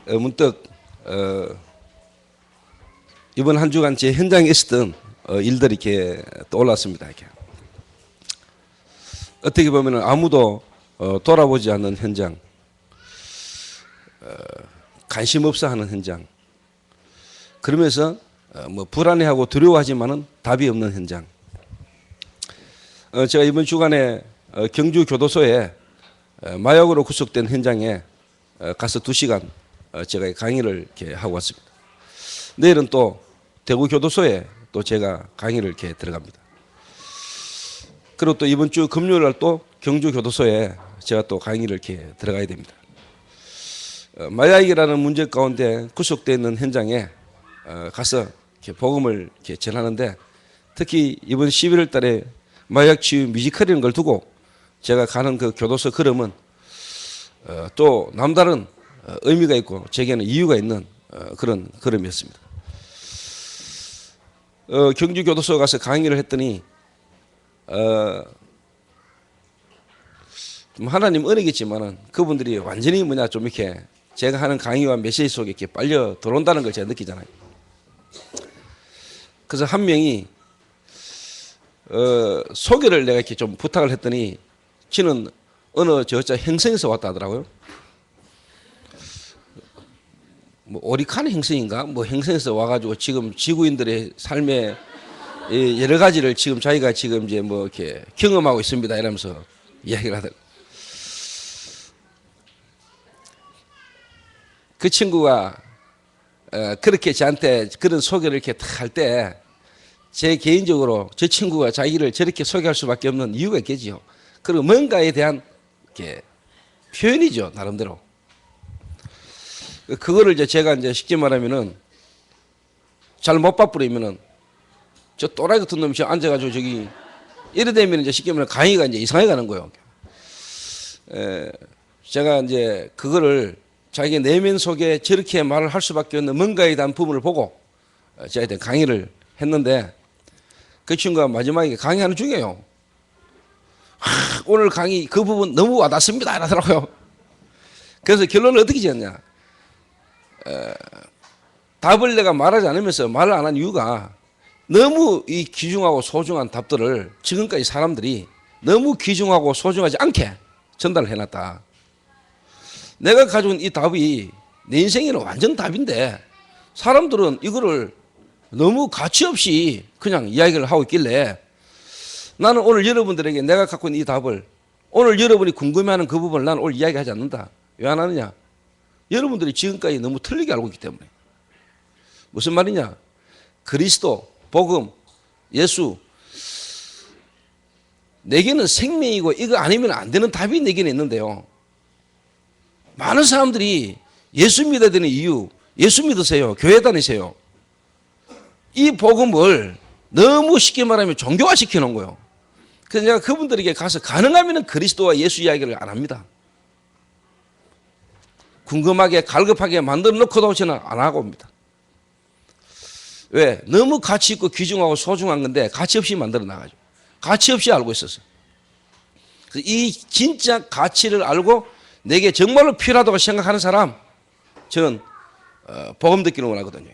문득 이번 한 주간 제 현장에 있었던 일들이 이렇게 떠올랐습니다. 이렇게. 어떻게 보면 아무도 돌아보지 않는 현장, 관심 없어 하는 현장, 그러면서 뭐 불안해하고 두려워하지만은 답이 없는 현장. 제가 이번 주간에 경주 교도소에 마약으로 구속된 현장에 가서 2시간 제가 강의를 이렇게 하고 왔습니다. 내일은 또 대구 교도소에 또 제가 강의를 이렇게 들어갑니다. 그리고 또 이번 주 금요일 날 또 경주 교도소에 제가 또 강의를 이렇게 들어가야 됩니다. 마약이라는 문제 가운데 구속되어 있는 현장에 가서 이렇게 복음을 이렇게 전하는데, 특히 이번 11월 달에 마약 치유 뮤지컬이라는 걸 두고 제가 가는 그 교도소 걸음은 또 남다른 의미가 있고 제게는 이유가 있는 그런 걸음이었습니다. 경주 교도소 가서 강의를 했더니 하나님 은혜겠지만은 그분들이 완전히 좀 이렇게 제가 하는 강의와 메시지 속에 이렇게 빨려 들어온다는 걸 제가 느끼잖아요. 그래서 한 명이 소개를 내가 이렇게 좀 부탁을 했더니 지는 어느 저자 행성에서 왔다 하더라고요. 뭐 오리칸 행성인가 뭐 행성에서 와가지고 지금 지구인들의 삶의 여러 가지를 지금 자기가 지금 이제 뭐 이렇게 경험하고 있습니다 이러면서 이야기를 하더라고요. 그 친구가 그렇게 저한테 그런 소개를 이렇게 딱 할 때 제 개인적으로 저 친구가 자기를 저렇게 소개할 수밖에 없는 이유가 있겠지요. 그리고 뭔가에 대한 이렇게 표현이죠, 나름대로. 그거를 이제 제가 이제 쉽게 말하면은 잘 못 바꾸려면은 저 또라이 같은 놈이 앉아가지고 저기 이래 되면 이제 쉽게 말하면 강의가 이제 이상해 가는 거예요. 제가 이제 그거를 자기 내면 속에 저렇게 말을 할 수밖에 없는 뭔가에 대한 부분을 보고 저한테 강의를 했는데, 그 친구가 마지막에 강의하는 중이에요. 오늘 강의 그 부분 너무 와닿습니다 이러더라고요. 그래서 결론을 어떻게 지었냐, 답을 내가 말하지 않으면서 말을 안 한 이유가 너무 이 귀중하고 소중한 답들을 지금까지 사람들이 너무 귀중하고 소중하지 않게 전달을 해놨다. 내가 가져온 이 답이 내 인생에는 완전 답인데 사람들은 이거를 너무 가치 없이 그냥 이야기를 하고 있길래, 나는 오늘 여러분들에게 내가 갖고 있는 이 답을, 오늘 여러분이 궁금해하는 그 부분을 나는 오늘 이야기하지 않는다. 왜 안 하느냐? 여러분들이 지금까지 너무 틀리게 알고 있기 때문에. 무슨 말이냐? 그리스도, 복음, 예수, 내게는 생명이고 이거 아니면 안 되는 답이 내게는 있는데요. 많은 사람들이 예수 믿어야 되는 이유, 예수 믿으세요, 교회 다니세요, 이 복음을 너무 쉽게 말하면 종교화 시켜놓은 거예요. 그래서 내가 그분들에게 가서 가능하면 그리스도와 예수 이야기를 안 합니다. 궁금하게 갈급하게 만들어 놓고도 저는 안 하고 옵니다. 왜? 너무 가치 있고 귀중하고 소중한 건데 가치 없이 만들어 나가죠. 가치 없이 알고 있어서. 그래서 이 진짜 가치를 알고 내게 정말로 필요하다고 생각하는 사람, 저는 복음 듣기를 원하거든요.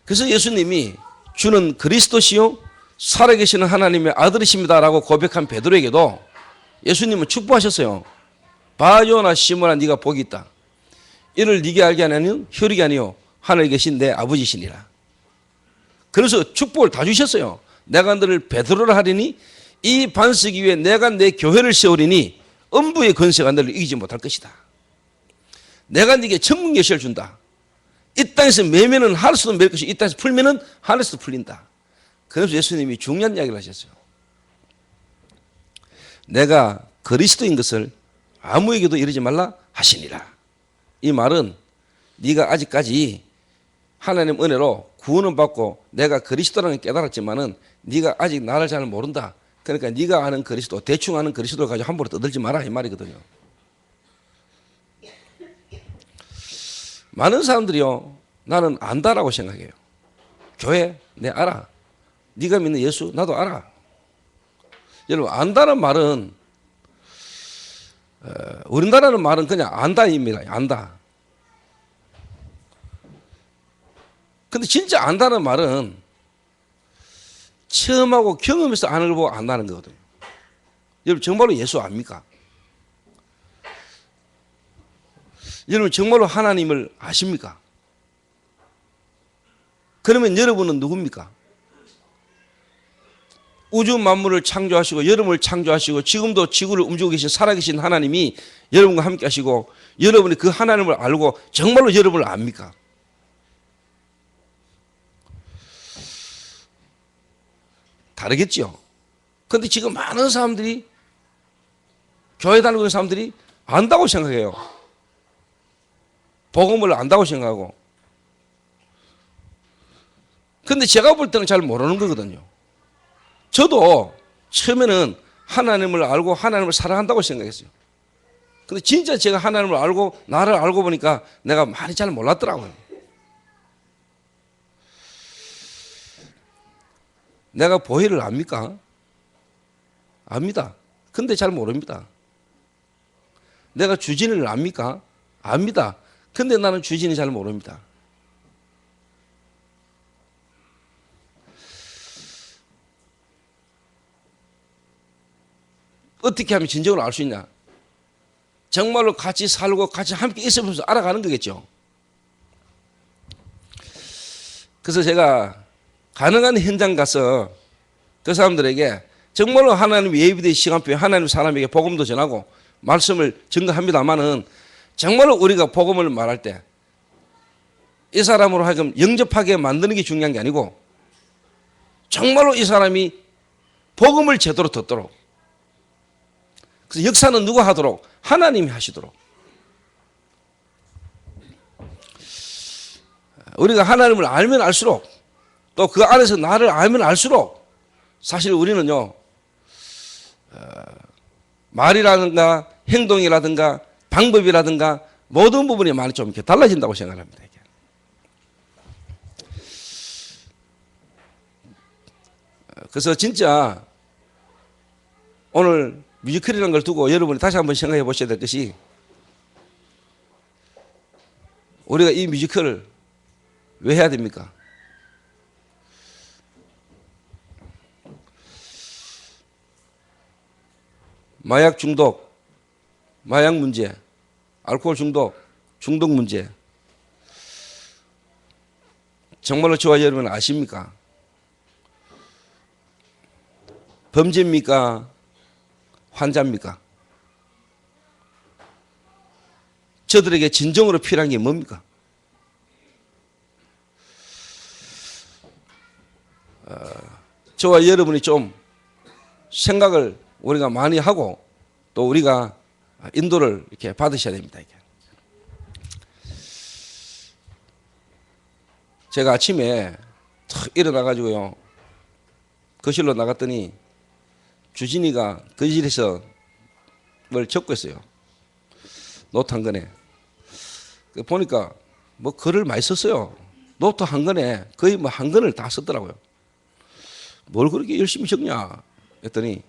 그래서 예수님이 주는 그리스도시요 살아계시는 하나님의 아들이십니다라고 고백한 베드로에게도 예수님은 축복하셨어요. 바요나 시몬아, 네가 복이 있다. 이를 네게 알게 하나는 혈육이 아니요 하늘에 계신 내 아버지시니라. 그래서 축복을 다 주셨어요. 내가 너를 베드로를 하리니 이 반석 위에 내가 내 교회를 세우리니 음부의 권세가 너를 이기지 못할 것이다. 내가 네게 천국 계시를 준다. 이 땅에서 매면은 하늘에서도 맬 것이, 이 땅에서 풀면은 하늘에서도 풀린다. 그래서 예수님이 중요한 이야기를 하셨어요. 내가 그리스도인 것을 아무에게도 이르지 말라 하시니라. 이 말은 네가 아직까지 하나님 은혜로 구원을 받고 내가 그리스도라는 걸 깨달았지만은 네가 아직 나를 잘 모른다. 그러니까 네가 아는 그리스도, 대충 아는 그리스도를 가지고 함부로 떠들지 마라 이 말이거든요. 많은 사람들이요, 나는 안다라고 생각해요. 교회 내 알아, 네가 믿는 예수 나도 알아. 여러분, 안다는 말은 우리나라는 말은 그냥 안다입니다. 안다. 근데 진짜 안다는 말은 체험하고 경험해서 아는 걸 보고 안다는 거거든요. 여러분 정말로 예수 압니까? 여러분 정말로 하나님을 아십니까? 그러면 여러분은 누굽니까? 우주 만물을 창조하시고 여러분을 창조하시고 지금도 지구를 움직이고 계신 살아계신 하나님이 여러분과 함께 하시고 여러분이 그 하나님을 알고 정말로 여러분을 압니까? 다르겠죠. 그런데 지금 많은 사람들이 교회 다니고 있는 사람들이 안다고 생각해요. 복음을 안다고 생각하고. 그런데 제가 볼 때는 잘 모르는 거거든요. 저도 처음에는 하나님을 알고 하나님을 사랑한다고 생각했어요. 근데 진짜 제가 하나님을 알고 나를 알고 보니까 내가 많이 잘 몰랐더라고요. 내가 보혜를 압니까? 압니다. 근데 잘 모릅니다. 내가 주진을 압니까? 압니다. 근데 나는 주진이 잘 모릅니다. 어떻게 하면 진정으로 알 수 있냐? 정말로 같이 살고 같이 함께 있으면서 알아가는 거겠죠. 그래서 제가 가능한 현장 가서 그 사람들에게 정말로 하나님 예비된 시간표에 하나님 사람에게 복음도 전하고 말씀을 증거합니다마는 정말로 우리가 복음을 말할 때 이 사람으로 하여금 영접하게 만드는 게 중요한 게 아니고 정말로 이 사람이 복음을 제대로 듣도록, 그래서 역사는 누가 하도록? 하나님이 하시도록. 우리가 하나님을 알면 알수록 또 그 안에서 나를 알면 알수록 사실 우리는요 말이라든가 행동이라든가 방법이라든가 모든 부분이 많이 좀 이렇게 달라진다고 생각합니다. 이게. 그래서 진짜 오늘 뮤지컬이라는 걸 두고 여러분이 다시 한번 생각해 보셔야 될 것이, 우리가 이 뮤지컬을 왜 해야 됩니까? 마약 중독, 마약 문제, 알코올 중독, 중독 문제. 정말로 저와 여러분 아십니까? 범죄입니까? 환자입니까? 저들에게 진정으로 필요한 게 뭡니까? 저와 여러분이 좀 생각을 우리가 많이 하고 또 우리가 인도를 이렇게 받으셔야 됩니다. 이게. 제가 아침에 탁 일어나가지고요 거실로 나갔더니 주진이가 거실에서 뭘 적고 있어요. 노트 한 권에. 보니까 뭐 글을 많이 썼어요. 노트 한 권에 거의 뭐 한 권을 다 썼더라고요. 뭘 그렇게 열심히 적냐 했더니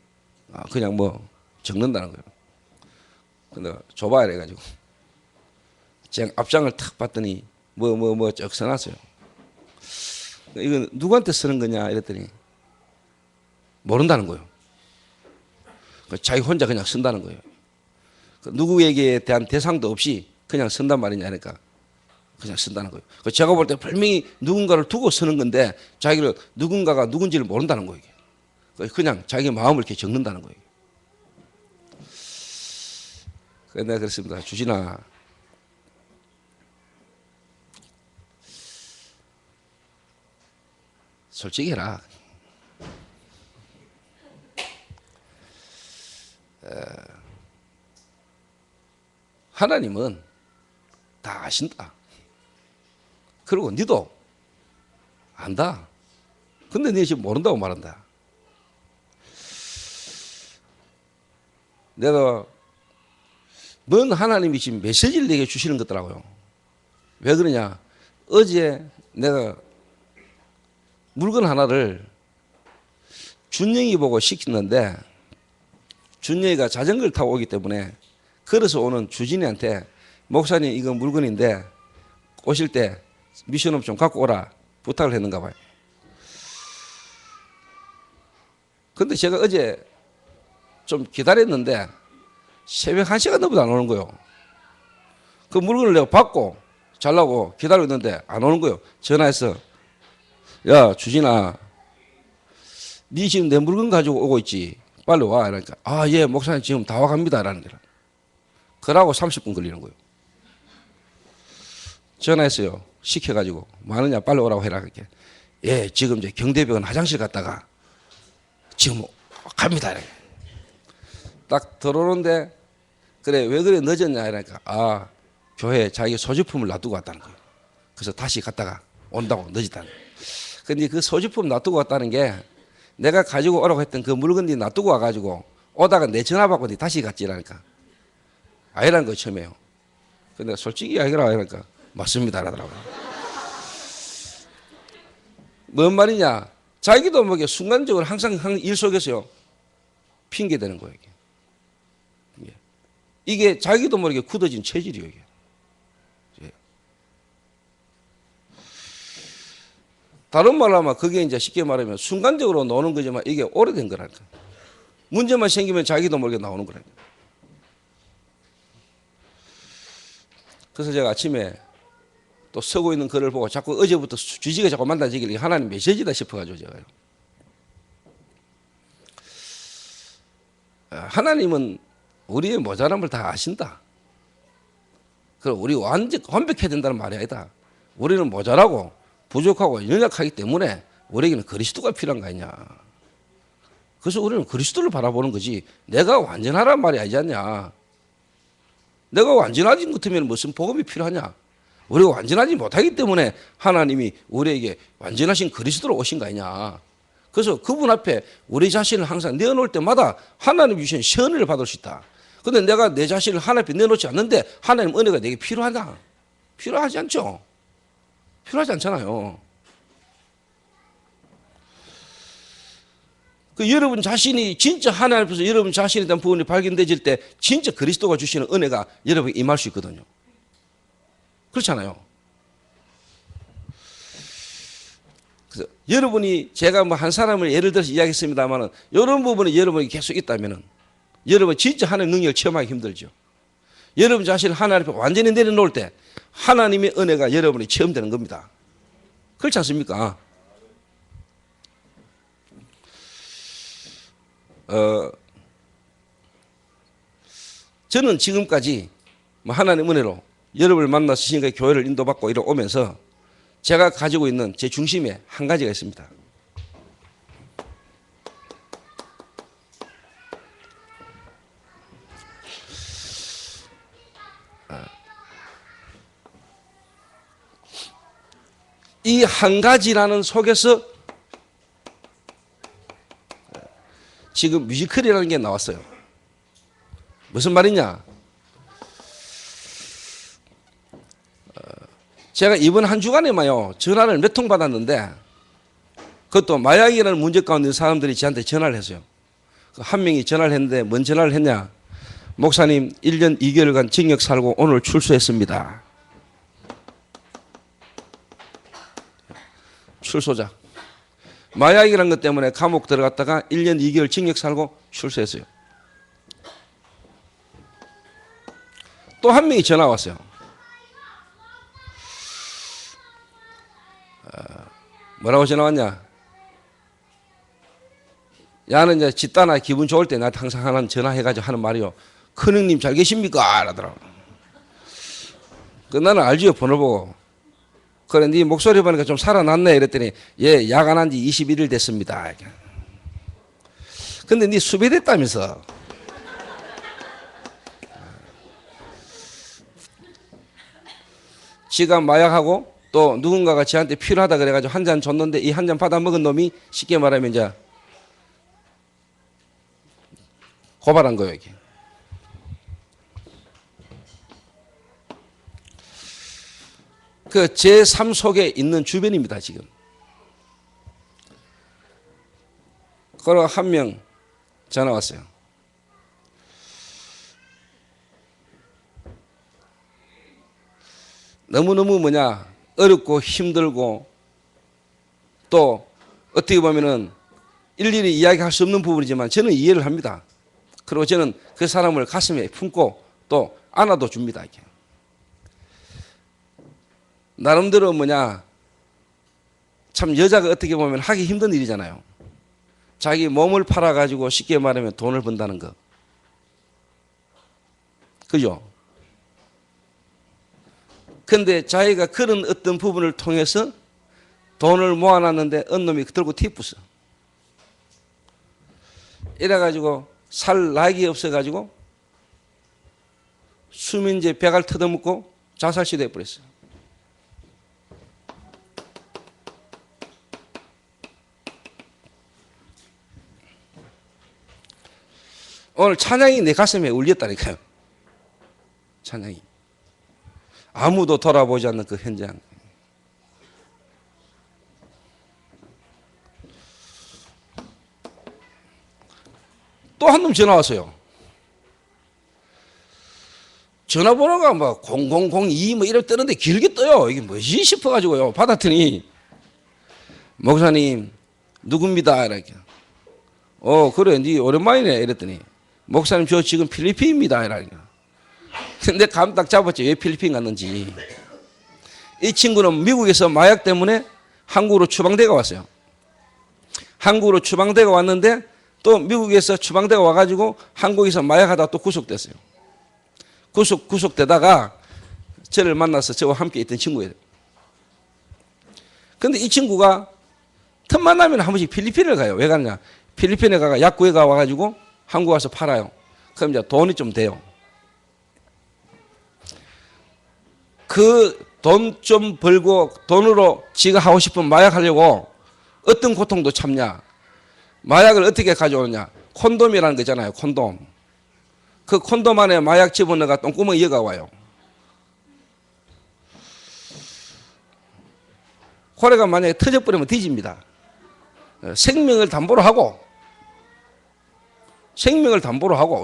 그냥 뭐 적는다는 거예요. 근데 줘봐야 해가지고 제가 앞장을 탁 봤더니 뭐 쭉 써놨어요. 이건 누구한테 쓰는 거냐 이랬더니 모른다는 거예요. 자기 혼자 그냥 쓴다는 거예요. 누구에게 대한 대상도 없이 그냥 쓴단 말이냐 하니까 그냥 쓴다는 거예요. 제가 볼 때 분명히 누군가를 두고 쓰는 건데 자기를 누군가가 누군지를 모른다는 거예요. 그냥 자기 마음을 이렇게 적는다는 거예요. 내가 그랬습니다. 주진아, 솔직히 해라. 하나님은 다 아신다. 그리고 니도 안다. 근데 니 지금 모른다고 말한다. 내가 뭔 하나님이 지금 메시지를 내게 주시는 것더라고요. 왜 그러냐? 어제 내가 물건 하나를 준영이 보고 시켰는데 준영이가 자전거를 타고 오기 때문에 걸어서 오는 주진이한테 목사님 이거 물건인데 오실 때 미션업 좀 갖고 오라 부탁을 했는가 봐요. 근데 제가 어제 좀 기다렸는데 새벽 1시간 넘어도 안 오는 거예요. 그 물건을 내가 받고 잘라고 기다리고 있는데 안 오는 거예요. 전화해서 야 주진아 니 지금 내 물건 가지고 오고 있지 빨리 와. 이러니까 아 예 목사님 지금 다 와갑니다 라는 거라. 그러고 30분 걸리는 거예요. 전화했어요. 시켜가지고 뭐 하느냐 빨리 오라고 해라. 그렇게 예 지금 이제 경대병원 화장실 갔다가 지금 갑니다. 이렇게. 딱 들어오는데 그래 왜 그래 늦었냐 이러니까 아 교회에 자기 소지품을 놔두고 왔다는 거예요. 그래서 다시 갔다가 온다고 늦었다는 거예요. 근데 그 소지품 놔두고 왔다는 게 내가 가지고 오라고 했던 그 물건들이 놔두고 와가지고 오다가 내 전화 받고 다시 갔지라니까 아니라는 거 처음에요. 근데 솔직히 이야기라 하니까 맞습니다 라더라고요. 뭔 말이냐 자기도 모르게 순간적으로 항상 일 속에서요 핑계 대는 거예요. 이게 자기도 모르게 굳어진 체질이에요. 이게. 다른 말로 하면 그게 이제 쉽게 말하면 순간적으로 나오는 거지만 이게 오래된 거라니까. 문제만 생기면 자기도 모르게 나오는 거라니까. 그래서 제가 아침에 또 쓰고 있는 글을 보고 자꾸 어제부터 주지가 자꾸 만나지길래 하나님 메시지다 싶어가지고 제가요. 하나님은 우리의 모자람을 다 아신다. 그리고 우리 완벽해야 된다는 말이 아니다. 우리는 모자라고 부족하고 연약하기 때문에 우리에게는 그리스도가 필요한 거 아니냐. 그래서 우리는 그리스도를 바라보는 거지 내가 완전하란 말이 아니지 않냐. 내가 완전하지 못하면 무슨 복음이 필요하냐. 우리가 완전하지 못하기 때문에 하나님이 우리에게 완전하신 그리스도로 오신 거 아니냐. 그래서 그분 앞에 우리 자신을 항상 내어놓을 때마다 하나님 주신 선을 받을 수 있다. 근데 내가 내 자신을 하나님 앞에 내놓지 않는데 하나님 은혜가 내게 필요하냐? 필요하지 않죠. 필요하지 않잖아요. 그 여러분 자신이 진짜 하나님 앞에서 여러분 자신에 대한 부분이 발견되질 때 진짜 그리스도가 주시는 은혜가 여러분에게 임할 수 있거든요. 그렇잖아요. 그래서 여러분이 제가 뭐 한 사람을 예를 들어서 이야기했습니다만은 이런 부분이 여러분이 계속 있다면은 여러분 진짜 하나님의 능력을 체험하기 힘들죠. 여러분 자신을 하나님 앞에 완전히 내려놓을 때 하나님의 은혜가 여러분이 체험되는 겁니다. 그렇지 않습니까? 저는 지금까지 뭐 하나님 은혜로 여러분을 만나서 지금까지 교회를 인도받고 이러 오면서 제가 가지고 있는 제 중심에 한 가지가 있습니다. 이 한 가지라는 속에서 지금 뮤지컬이라는 게 나왔어요. 무슨 말이냐? 제가 이번 한 주간에만요 전화를 몇 통 받았는데 그것도 마약이라는 문제 가운데 있는 사람들이 저한테 전화를 했어요. 한 명이 전화를 했는데 뭔 전화를 했냐? 목사님 1년 2개월간 징역 살고 오늘 출소했습니다. 출소자. 마약이라는 것 때문에 감옥 들어갔다가 1년 2개월 징역 살고 출소했어요. 또 한 명이 전화 왔어요. 뭐라고 전화 왔냐? 야는 이제 집다나 기분 좋을 때 나한테 항상 하나 전화해가지고 하는 말이요. 큰형님 잘 계십니까? 라더라고. 나는 알지요 번호 보고. 그래 네 목소리 보니까 좀 살아났네 이랬더니 예 야간한 지 21일 됐습니다. 근데 네 수배됐다면서. 지가 마약하고 또 누군가가 저한테 필요하다 그래가지고 한 잔 줬는데 이 한 잔 받아 먹은 놈이 쉽게 말하면 이제 고발한 거예요. 이게. 그 제 삶 속에 있는 주변입니다 지금. 그리고 한 명 전화 왔어요. 너무너무 어렵고 힘들고 또 어떻게 보면은 일일이 이야기할 수 없는 부분이지만 저는 이해를 합니다. 그리고 저는 그 사람을 가슴에 품고 또 안아도 줍니다. 이렇게. 나름대로 참 여자가 어떻게 보면 하기 힘든 일이잖아요. 자기 몸을 팔아가지고 쉽게 말하면 돈을 번다는 거. 그죠? 근데 자기가 그런 어떤 부분을 통해서 돈을 모아놨는데 어느 놈이 들고 튀부어. 이래가지고 살 낙이 없어가지고 수민제 배갈 뜯어먹고 자살 시도해 버렸어요. 오늘 찬양이 내 가슴에 울렸다니까요. 찬양이. 아무도 돌아보지 않는 그 현장. 또 한 놈 전화 왔어요. 전화번호가 0002 이렇게 뜨는데 길게 떠요. 이게 뭐지 싶어가지고요. 받았더니 목사님 누굽니다. 이렇게. 그래 네 오랜만이네 이랬더니 목사님 저 지금 필리핀입니다. 이렇게. 근데 감 딱 잡았지. 왜 필리핀 갔는지. 이 친구는 미국에서 마약 때문에 한국으로 추방대가 왔어요. 한국으로 추방대가 왔는데 또 미국에서 추방대가 와가지고 한국에서 마약하다 또 구속됐어요. 구속되다가 저를 만나서 저와 함께 있던 친구예요. 근데 이 친구가 틈만 나면 한 번씩 필리핀을 가요. 왜 가느냐? 필리핀에 가가 약 구해가 와가지고 한국 와서 팔아요. 그럼 이제 돈이 좀 돼요. 그 돈 좀 벌고 돈으로 지가 하고 싶은 마약 하려고 어떤 고통도 참냐. 마약을 어떻게 가져오느냐. 콘돔이라는 거 있잖아요. 콘돔. 그 콘돔 안에 마약 집어넣어가 똥구멍 이어가 와요. 고래가 만약에 터져버리면 뒤집니다. 생명을 담보로 하고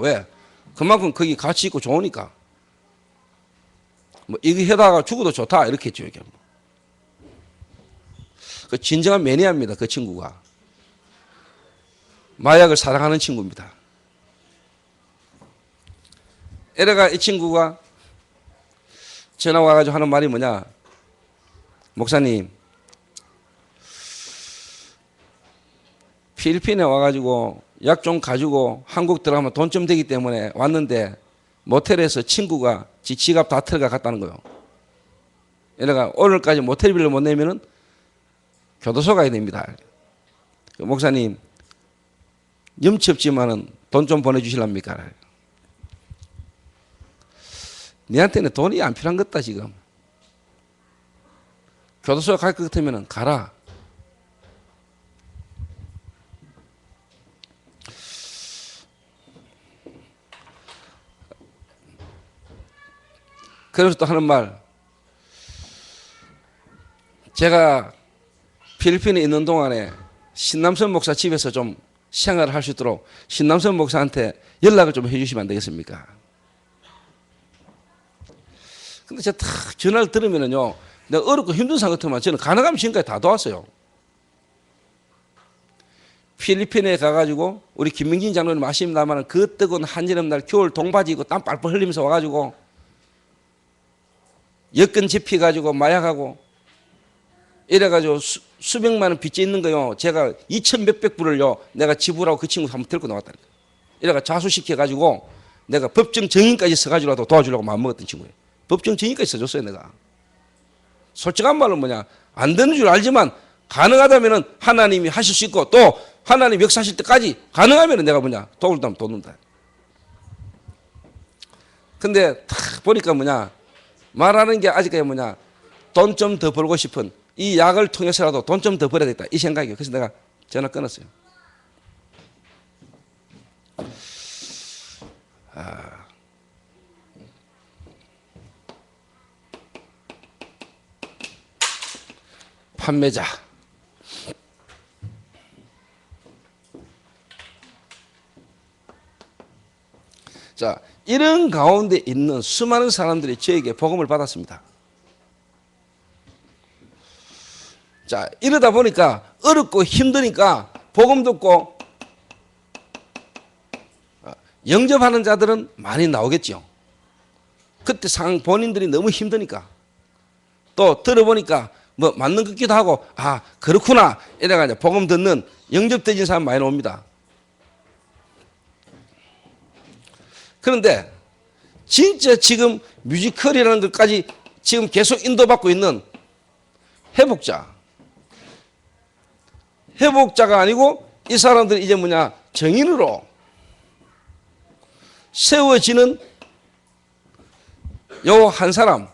왜? 그만큼 거기 가치 있고 좋으니까. 이거 해다가 죽어도 좋다 이렇게 했죠. 이게. 그 진정한 매니아입니다. 그 친구가. 마약을 사랑하는 친구입니다. 에레가 이 친구가 전화 와가지고 하는 말이 뭐냐. 목사님 필리핀에 와가지고 약 좀 가지고 한국 들어가면 돈 좀 되기 때문에 왔는데 모텔에서 친구가 지 지갑 다 털어가 갔다는 거예요. 얘네가 오늘까지 모텔 빌를 못 내면은 교도소 가야 됩니다. 목사님 염치 없지만은 돈 좀 보내주실랍니까? 니한테는 돈이 안 필요한 것다 지금. 교도소 갈 것 같으면은 가라. 그래서 또 하는 말. 제가 필리핀에 있는 동안에 신남선 목사 집에서 좀 생활을 할 수 있도록 신남선 목사한테 연락을 좀 해주시면 안 되겠습니까? 근데 제가 탁 전화를 들으면은요, 내가 어렵고 힘든 상황 같으면 저는 가능하면 지금까지 다 도왔어요. 필리핀에 가가지고 우리 김민진 장로님 아십니다만 그 뜨거운 한여름 날 겨울 동바지 입고 땀 빨뻘 흘리면서 와가지고 여권 집히가지고 마약하고 이래가지고 수백만 원 빚져 있는 거요. 제가 2천 몇백 불을요 내가 지불하고 그 친구 한번 들고 나왔다니까. 이래가 자수시켜가지고 내가 법정 증인까지 써가지고라도 도와주려고 마음먹었던 친구예요. 법정 증인까지 써줬어요 내가. 솔직한 말은 뭐냐, 안 되는 줄 알지만 가능하다면은 하나님이 하실 수 있고 또 하나님 역사하실 때까지 가능하면은 내가 뭐냐 도울다면 돕는다. 근데 딱 보니까 뭐냐 말하는 게 아직까지 뭐냐 돈 좀 더 벌고 싶은 이 약을 통해서라도 돈 좀 더 벌어야 되겠다 이 생각이에요. 그래서 내가 전화 끊었어요. 판매자. 자, 이런 가운데 있는 수많은 사람들이 저에게 복음을 받았습니다. 자, 이러다 보니까 어렵고 힘드니까 복음 듣고 영접하는 자들은 많이 나오겠죠. 그때 본인들이 너무 힘드니까 또 들어보니까 뭐 맞는 것 같기도 하고 아 그렇구나 이래가지고 복음 듣는 영접되진 사람 많이 나옵니다. 그런데 진짜 지금 뮤지컬이라는 것까지 지금 계속 인도받고 있는 회복자가 아니고 이 사람들이 이제 뭐냐 정인으로 세워지는 요 한 사람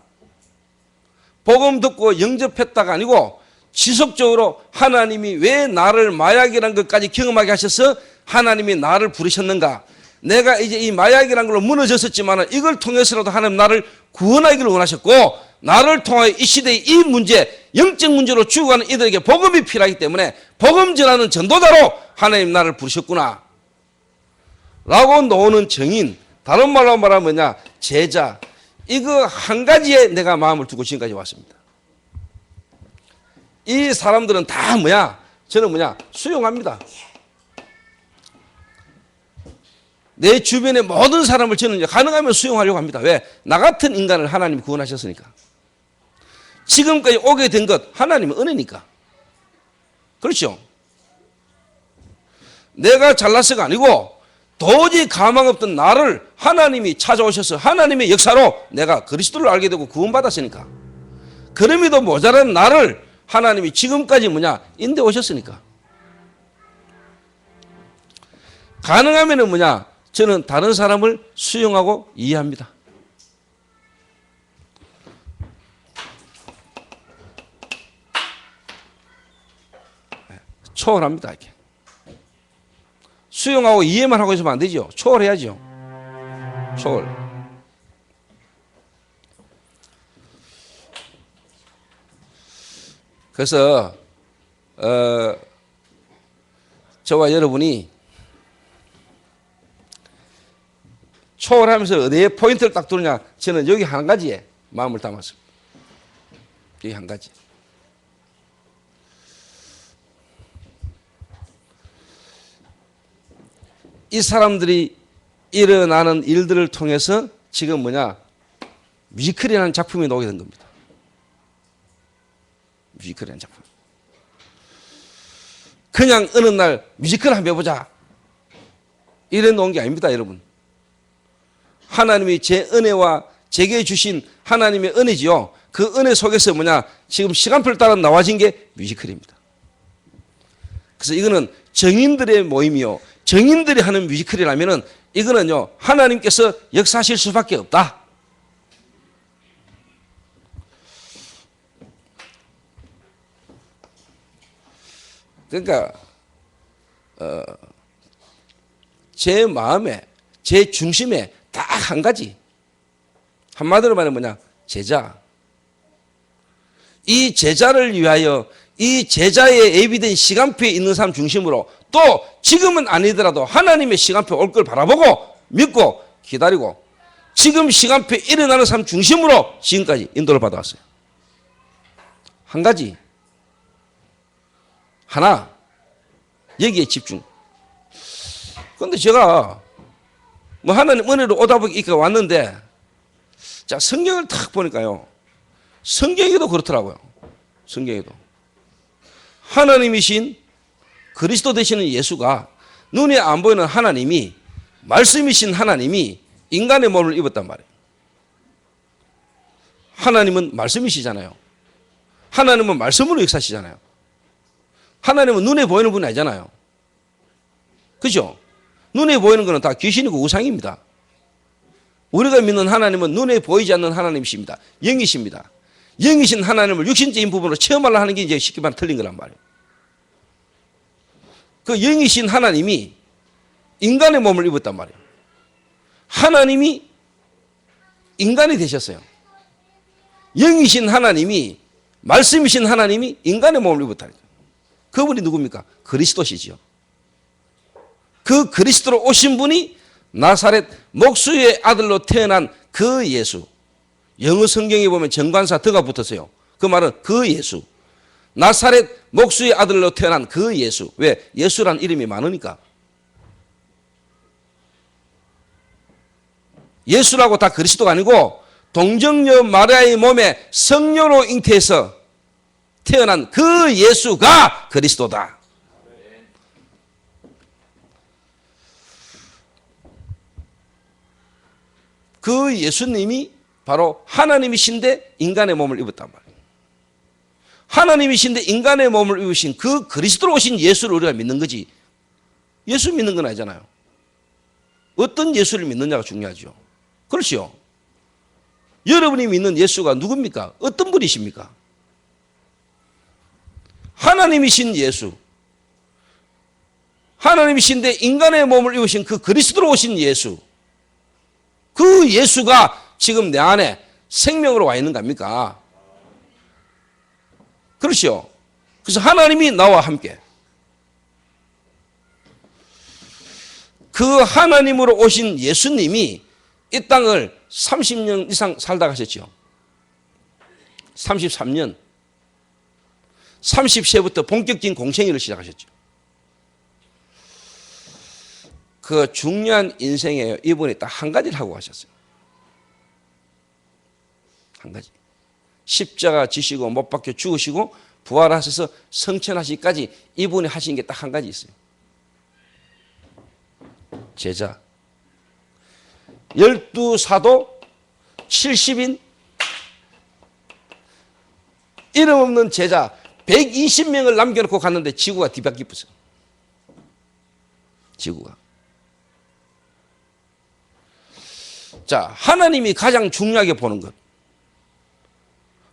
복음 듣고 영접했다가 아니고 지속적으로 하나님이 왜 나를 마약이라는 것까지 경험하게 하셔서 하나님이 나를 부르셨는가. 내가 이제 이 마약이라는 걸로 무너졌었지만 이걸 통해서라도 하나님 나를 구원하기를 원하셨고 나를 통하여 이 시대의 이 문제 영적 문제로 죽어가는 이들에게 복음이 필요하기 때문에 복음 전하는 전도자로 하나님 나를 부르셨구나 라고 놓는 정인, 다른 말로 말하면 뭐냐 제자, 이거 한 가지에 내가 마음을 두고 지금까지 왔습니다. 이 사람들은 다 저는 수용합니다. 내 주변의 모든 사람을 저는 가능하면 수용하려고 합니다. 왜? 나 같은 인간을 하나님이 구원하셨으니까. 지금까지 오게 된 것 하나님의 은혜니까. 그렇죠? 내가 잘나서가 아니고 도저히 가망 없던 나를 하나님이 찾아오셔서 하나님의 역사로 내가 그리스도를 알게 되고 구원받았으니까. 그럼에도 모자란 나를 하나님이 지금까지 인도해 오셨으니까. 가능하면은 저는 다른 사람을 수용하고 이해합니다. 초월합니다. 이렇게. 수용하고 이해만 하고 있으면 안 되죠. 초월해야죠. 초월. 그래서 저와 여러분이 초월하면서 어디에 포인트를 딱 두느냐, 저는 여기 한 가지에 마음을 담았습니다. 여기 한 가지. 이 사람들이 일어나는 일들을 통해서 지금 뮤지컬이라는 작품이 나오게 된 겁니다. 뮤지컬이라는 작품. 그냥 어느 날 뮤지컬 한번 해보자 이래 놓은 게 아닙니다, 여러분. 하나님이 제 은혜와 제게 주신 하나님의 은혜지요. 그 은혜 속에서 지금 시간표를 따라 나와진 게 뮤지컬입니다. 그래서 이거는 정인들의 모임이요. 정인들이 하는 뮤지컬이라면은 이거는요, 하나님께서 역사하실 수밖에 없다. 그러니까, 제 마음에, 제 중심에 딱 한 가지. 한마디로 말하면 제자. 이 제자를 위하여 이 제자의 예비된 시간표에 있는 사람 중심으로 또 지금은 아니더라도 하나님의 시간표 올 걸 바라보고 믿고 기다리고 지금 시간표에 일어나는 사람 중심으로 지금까지 인도를 받아왔어요. 한 가지. 하나. 여기에 집중. 그런데 제가 하나님 은혜로 오다 보니까 왔는데 자, 성경을 탁 보니까요. 성경에도 그렇더라고요. 성경에도. 하나님이신 그리스도 되시는 예수가 눈에 안 보이는 하나님이 말씀이신 하나님이 인간의 몸을 입었단 말이에요. 하나님은 말씀이시잖아요. 하나님은 말씀으로 역사하시잖아요. 하나님은 눈에 보이는 분이 아니잖아요. 그죠? 눈에 보이는 것은 다 귀신이고 우상입니다. 우리가 믿는 하나님은 눈에 보이지 않는 하나님이십니다. 영이십니다. 영이신 하나님을 육신적인 부분으로 체험하려 하는 게 이제 쉽게 말하면 틀린 거란 말이에요. 그 영이신 하나님이 인간의 몸을 입었단 말이에요. 하나님이 인간이 되셨어요. 영이신 하나님이, 말씀이신 하나님이 인간의 몸을 입었다니까. 그분이 누굽니까? 그리스도시지요. 그 그리스도로 오신 분이 나사렛 목수의 아들로 태어난 그 예수. 영어 성경에 보면 정관사 더가 붙었어요. 그 말은 그 예수. 나사렛 목수의 아들로 태어난 그 예수. 왜? 예수란 이름이 많으니까. 예수라고 다 그리스도가 아니고 동정녀 마리아의 몸에 성녀로 잉태해서 태어난 그 예수가 그리스도다. 그 예수님이 바로 하나님이신데 인간의 몸을 입었단 말이에요. 하나님이신데 인간의 몸을 입으신 그 그리스도로 오신 예수를 우리가 믿는 거지. 예수 믿는 건 아니잖아요. 어떤 예수를 믿느냐가 중요하죠. 그렇죠. 여러분이 믿는 예수가 누굽니까? 어떤 분이십니까? 하나님이신 예수. 하나님이신데 인간의 몸을 입으신 그 그리스도로 오신 예수. 그 예수가 지금 내 안에 생명으로 와 있는 겁니까? 그렇죠. 그래서 하나님이 나와 함께 그 하나님으로 오신 예수님이 이 땅을 30년 이상 살다 가셨죠. 33년. 30세부터 본격적인 공생애를 시작하셨죠. 그 중요한 인생에 이분이 딱 한 가지를 하고 가셨어요. 한 가지. 십자가 지시고 못 박혀 죽으시고 부활하셔서 성천하시기까지 이분이 하신 게 딱 한 가지 있어요. 제자. 12사도 70인 이름 없는 제자 120명을 남겨놓고 갔는데 지구가 뒤바뀌었어요. 지구가. 자, 하나님이 가장 중요하게 보는 것.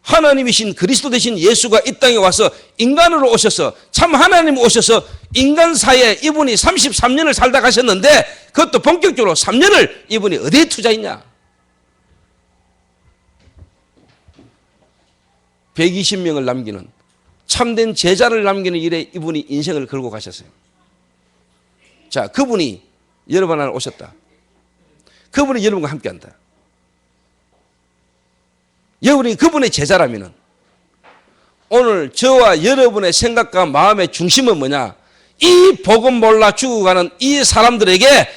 하나님이신 그리스도 되신 예수가 이 땅에 와서 인간으로 오셔서 참 하나님 오셔서 인간 사이에 이분이 33년을 살다 가셨는데 그것도 본격적으로 3년을 이분이 어디에 투자했냐? 120명을 남기는 참된 제자를 남기는 일에 이분이 인생을 걸고 가셨어요. 자, 그분이 여러분 안에 오셨다. 그분이 여러분과 함께한다. 여러분이 그분의 제자라면 오늘 저와 여러분의 생각과 마음의 중심은 뭐냐? 이 복음 몰라 죽어가는 이 사람들에게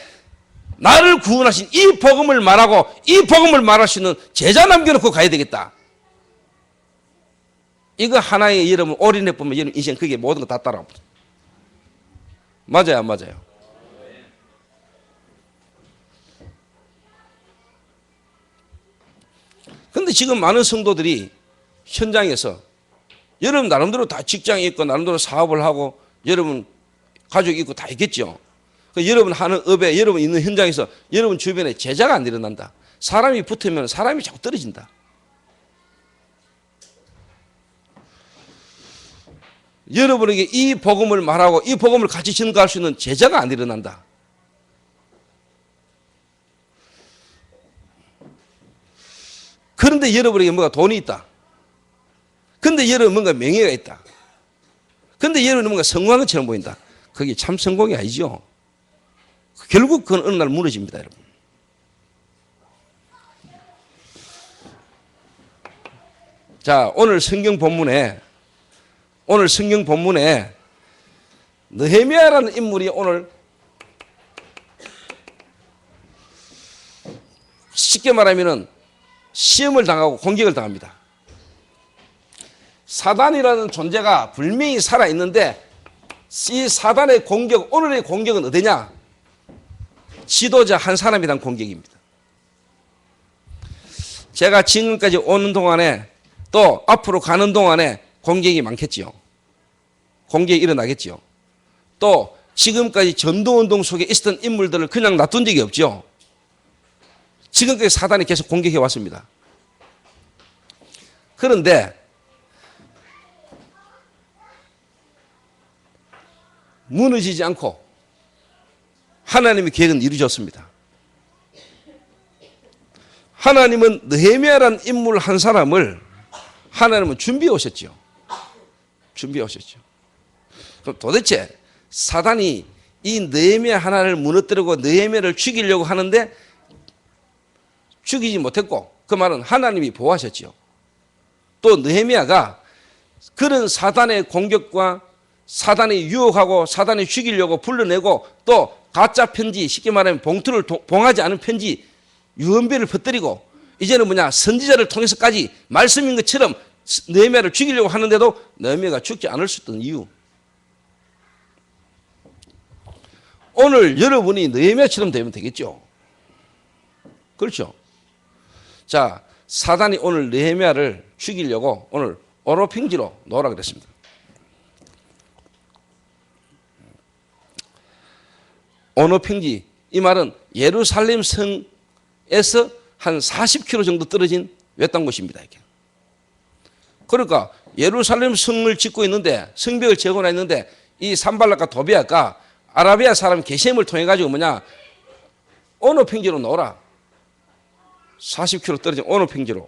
나를 구원하신 이 복음을 말하고 이 복음을 말할 수 있는 제자 남겨놓고 가야 되겠다. 이거 하나의 여러분 올인해보면 여러분 인생 그게 모든 거 다 따라옵니다. 맞아요, 안 맞아요? 근데 지금 많은 성도들이 현장에서 여러분 나름대로 다 직장이 있고 나름대로 사업을 하고 여러분 가족이 있고 다 있겠죠. 여러분 하는 업에 여러분 있는 현장에서 여러분 주변에 제자가 안 일어난다. 사람이 붙으면 사람이 자꾸 떨어진다. 여러분에게 이 복음을 말하고 이 복음을 같이 전가할 수 있는 제자가 안 일어난다. 그런데 여러분에게 뭔가 돈이 있다. 근데 여러분 뭔가 명예가 있다. 근데 여러분은 뭔가 성공한 것처럼 보인다. 그게 참 성공이 아니죠. 결국 그건 어느 날 무너집니다, 여러분. 자, 오늘 성경 본문에 느헤미야라는 인물이 오늘 쉽게 말하면은 시험을 당하고 공격을 당합니다. 사단이라는 존재가 분명히 살아있는데 이 사단의 공격, 오늘의 공격은 어디냐? 지도자 한 사람에 대한 공격입니다. 제가 지금까지 오는 동안에 또 앞으로 가는 동안에 공격이 많겠지요. 공격이 일어나겠지요. 또 지금까지 전도운동 속에 있었던 인물들을 그냥 놔둔 적이 없죠. 지금까지 사단이 계속 공격해 왔습니다. 그런데 무너지지 않고 하나님의 계획은 이루어졌습니다. 하나님은 느헤미야라는 인물 한 사람을 하나님은 준비해 오셨죠. 준비해 오셨죠. 그럼 도대체 사단이 이 느헤미야 하나를 무너뜨리고 느헤미야를 죽이려고 하는데 죽이지 못했고 그 말은 하나님이 보호하셨죠. 또 느헤미야가 그런 사단의 공격과 사단이 유혹하고 사단이 죽이려고 불러내고 또 가짜 편지, 쉽게 말하면 봉투를 봉하지 않은 편지 유언비를 퍼뜨리고 이제는 뭐냐 선지자를 통해서까지 말씀인 것처럼 느헤미야를 죽이려고 하는데도 느헤미야가 죽지 않을 수 있던 이유. 오늘 여러분이 느헤미야처럼 되면 되겠죠. 그렇죠. 자, 사단이 오늘 느헤미야를 죽이려고 오늘 언어평지로 놓으라 그랬습니다. 언어평지, 이 말은 예루살렘 성에서 한 40km 정도 떨어진 외딴 곳입니다. 이게. 그러니까 예루살렘 성을 짓고 있는데 성벽을 재건했는데 이 산발락과 도비아가 아라비아 사람 게셈을 통해 가지고 뭐냐 언어평지로 놓으라. 40km 떨어진 언어평지로.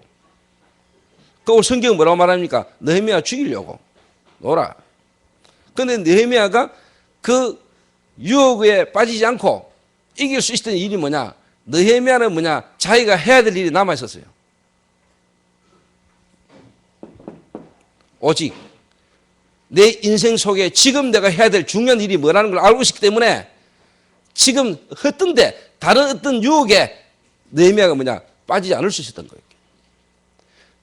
그 성경은 뭐라고 말합니까? 느헤미야 죽이려고 놓으라. 그런데 느헤미야가 그 유혹에 빠지지 않고 이길 수 있었던 일이 뭐냐? 느헤미야는 뭐냐? 자기가 해야 될 일이 남아 있었어요. 오직 내 인생 속에 지금 내가 해야 될 중요한 일이 뭐라는 걸 알고 있기 때문에 지금 헛던데 다른 어떤 유혹에 느헤미야가 뭐냐? 빠지지 않을 수 있었던 거예요.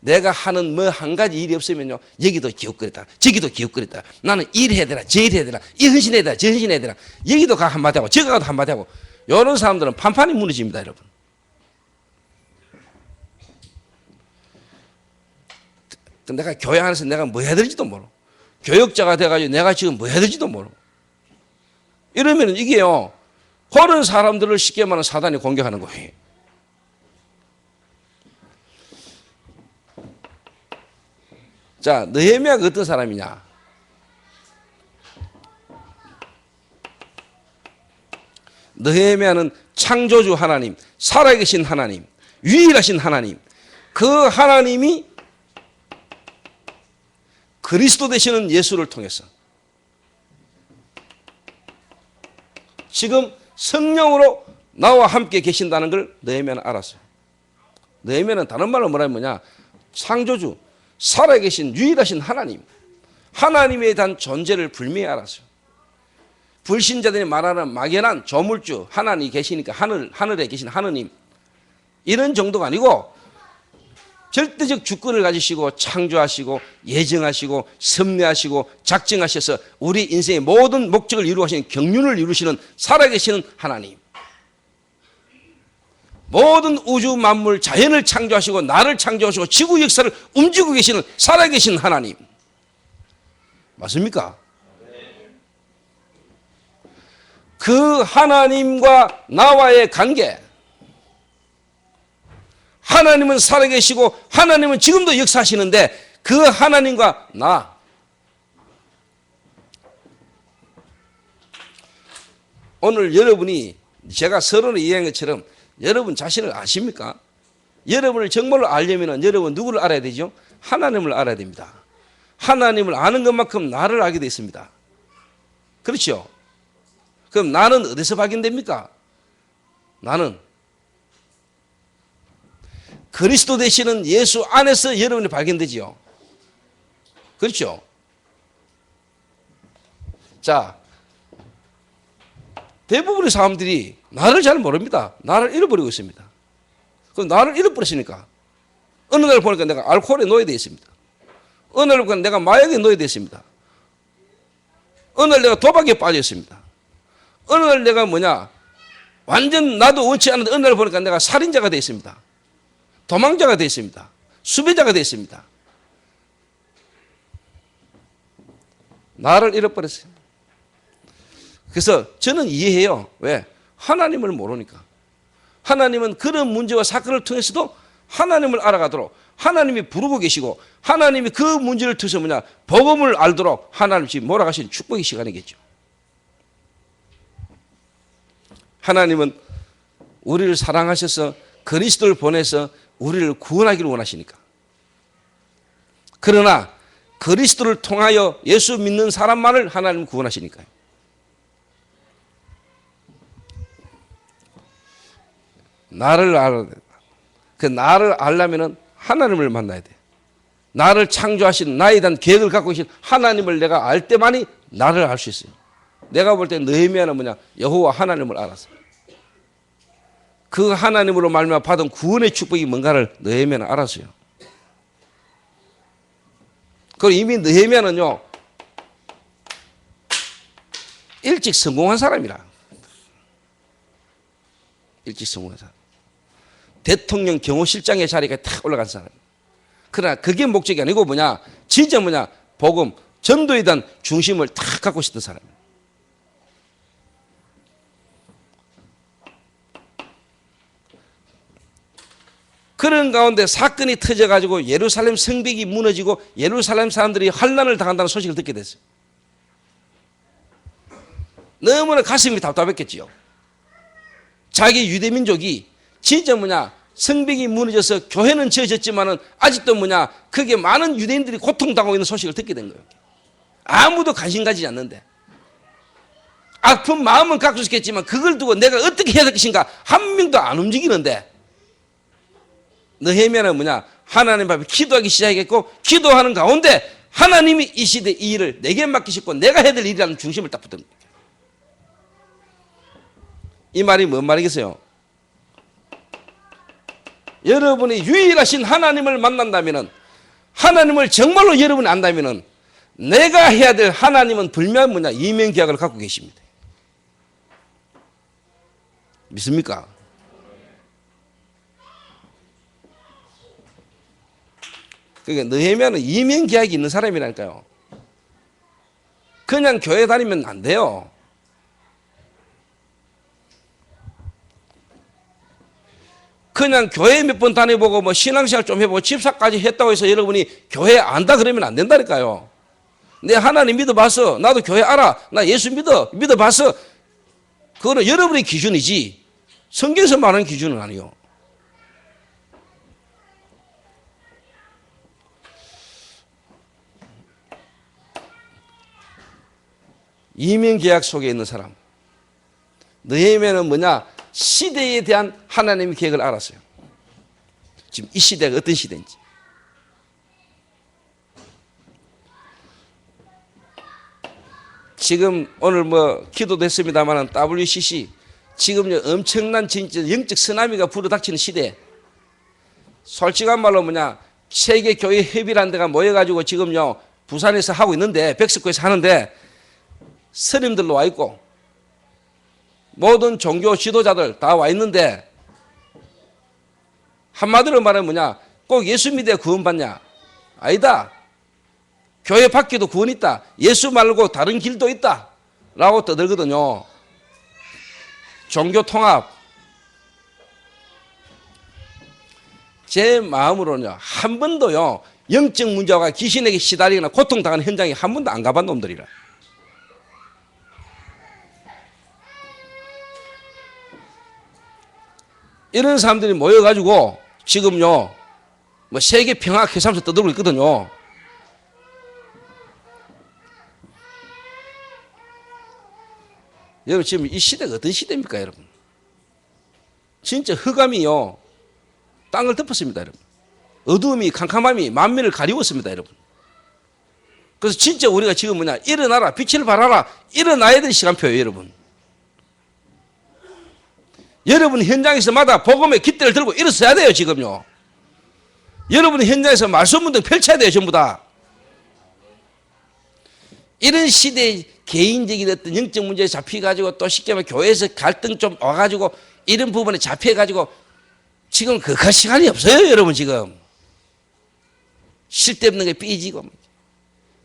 내가 하는 뭐 한 가지 일이 없으면요 여기도 기웃거렸다 저기도 기웃거렸다 나는 일해야 되나 저 일해야 되나 이 헌신해야 되나 저 헌신해야 되나 여기도 가 한마디 하고 저기 가도 한마디 하고 이런 사람들은 판판이 무너집니다. 여러분. 내가 교회 안에서 내가 뭐 해야 될지도 모르고 교역자가 돼가지고 내가 지금 뭐 해야 될지도 모르고 이러면 이게요 그런 사람들을 쉽게 말하면 사단이 공격하는 거예요. 자, 느헤미야가 어떤 사람이냐? 느헤미야는 창조주 하나님, 살아계신 하나님, 유일하신 하나님, 그 하나님이 그리스도 되시는 예수를 통해서 지금 성령으로 나와 함께 계신다는 걸 느헤미야는 알았어요. 느헤미야는 다른 말로 뭐냐? 창조주, 살아계신 유일하신 하나님, 하나님에 대한 존재를 분명히 알았어요. 불신자들이 말하는 막연한 조물주 하나님이 계시니까 하늘에 계신 하느님 이런 정도가 아니고 절대적 주권을 가지시고 창조하시고 예정하시고 섭리하시고 작정하셔서 우리 인생의 모든 목적을 이루시는 경륜을 이루시는 살아계시는 하나님, 모든 우주 만물 자연을 창조하시고 나를 창조하시고 지구 역사를 움직이고 계시는 살아계신 하나님 맞습니까? 그 하나님과 나와의 관계, 하나님은 살아계시고 하나님은 지금도 역사하시는데 그 하나님과 나, 오늘 여러분이 제가 서론에 이야기한 것처럼 여러분 자신을 아십니까? 여러분을 정말로 알려면 여러분 누구를 알아야 되죠? 하나님을 알아야 됩니다. 하나님을 아는 것만큼 나를 알게 되어 있습니다. 그렇죠? 그럼 나는 어디서 발견됩니까? 나는 그리스도 되시는 예수 안에서 여러분이 발견되지요. 그렇죠? 자, 대부분의 사람들이 나를 잘 모릅니다. 나를 잃어버리고 있습니다. 그럼 나를 잃어버렸으니까 어느 날 보니까 내가 알코올에 놓여 되어 있습니다. 어느 날 보니까 내가 마약에 놓여 되어 있습니다. 어느 날 내가 도박에 빠져 있습니다. 어느 날 내가 완전 나도 원치 않는데 어느 날 보니까 내가 살인자가 되어 있습니다. 도망자가 되어 있습니다. 수배자가 되어 있습니다. 나를 잃어버렸어요. 그래서 저는 이해해요. 왜? 하나님을 모르니까. 하나님은 그런 문제와 사건을 통해서도 하나님을 알아가도록 하나님이 부르고 계시고 하나님이 그 문제를 통해서 복음을 알도록 하나님 지금 몰아가신 축복의 시간이겠죠. 하나님은 우리를 사랑하셔서 그리스도를 보내서 우리를 구원하기를 원하시니까. 그러나 그리스도를 통하여 예수 믿는 사람만을 하나님은 구원하시니까요. 나를 알아야 돼. 그 나를 알려면 하나님을 만나야 돼. 나를 창조하신 나에 대한 계획을 갖고 계신 하나님을 내가 알 때만이 나를 알 수 있어요. 내가 볼 때 느헤미야는 뭐냐? 여호와 하나님을 알았어. 그 하나님으로 말미암아 받은 구원의 축복이 뭔가를 느헤미야는 알았어요. 그리고 이미 느헤미야는요 일찍 성공한 사람이라. 일찍 성공한 사람. 대통령 경호실장의 자리가 탁 올라간 사람. 그러나 그게 목적이 아니고 뭐냐? 진짜 뭐냐? 복음, 전도에 대한 중심을 탁 갖고 있었던 사람. 그런 가운데 사건이 터져가지고 예루살렘 성벽이 무너지고 예루살렘 사람들이 환난을 당한다는 소식을 듣게 됐어요. 너무나 가슴이 답답했겠지요. 자기 유대민족이 진짜 뭐냐? 성벽이 무너져서 교회는 지어졌지만은 아직도 뭐냐? 그게 많은 유대인들이 고통당하고 있는 소식을 듣게 된 거예요. 아무도 관심 가지지 않는데. 아픈 마음은 갖고 있겠지만 그걸 두고 내가 어떻게 해야 될 것인가 한 명도 안 움직이는데 느헤미야는 뭐냐? 하나님 앞에 기도하기 시작했고 기도하는 가운데 하나님이 이 시대 이 일을 내게 맡기셨고 내가 해야 될 일이라는 중심을 딱 붙은 거예요. 이 말이 뭔 말이겠어요? 여러분이 유일하신 하나님을 만난다면은 하나님을 정말로 여러분이 안다면은 내가 해야 될 하나님은 불면 뭐냐? 이면계약을 갖고 계십니다. 믿습니까? 그러니까 느헤미야는 이면계약이 있는 사람이라니까요. 그냥 교회 다니면 안 돼요. 그냥 교회 몇 번 다녀보고 뭐 신앙생활 좀 해보고 집사까지 했다고 해서 여러분이 교회 안다 그러면 안 된다니까요. 내 하나님 믿어봤어. 나도 교회 알아. 나 예수 믿어봤어. 그거는 여러분의 기준이지 성경에서 말하는 기준은 아니요. 이면계약 속에 있는 사람. 느헤미야는 뭐냐? 시대에 대한 하나님의 계획을 알았어요. 지금 이 시대가 어떤 시대인지. 지금 오늘 뭐 기도도 했습니다만 WCC 지금 엄청난 진짜 영적 쓰나미가 불어닥치는 시대. 솔직한 말로 뭐냐? 세계 교회 협의라는 데가 모여가지고 지금요 부산에서 하고 있는데 백석구에서 하는데 스님들로 와 있고 모든 종교 지도자들 다 와 있는데 한마디로 말하면 뭐냐? 꼭 예수 믿어야 구원받냐? 아니다. 교회 밖에도 구원 있다. 예수 말고 다른 길도 있다. 라고 떠들거든요. 종교 통합. 제 마음으로는요. 한 번도요. 영적 문제와 귀신에게 시달리거나 고통당하는 현장에 한 번도 안 가본 놈들이라. 이런 사람들이 모여가지고 지금요, 뭐 세계 평화 회사하면서 떠들고 있거든요. 여러분 지금 이 시대가 어떤 시대입니까, 여러분? 진짜 흑암이요, 땅을 덮었습니다, 여러분. 어두움이 캄캄함이 만민을 가리웠습니다, 여러분. 그래서 진짜 우리가 지금 뭐냐, 일어나라, 빛을 발하라, 일어나야 될 시간표예요, 여러분. 여러분 현장에서마다 복음의 깃대를 들고 일어서야 돼요, 지금요. 여러분 현장에서 말씀 문등 펼쳐야 돼요, 전부 다. 이런 시대에 개인적인 어떤 영적 문제에 잡혀가지고 또 쉽게 말하면 교회에서 갈등 좀 와가지고 이런 부분에 잡혀가지고 지금 그할 시간이 없어요, 여러분 지금. 쓸데없는 게 삐지고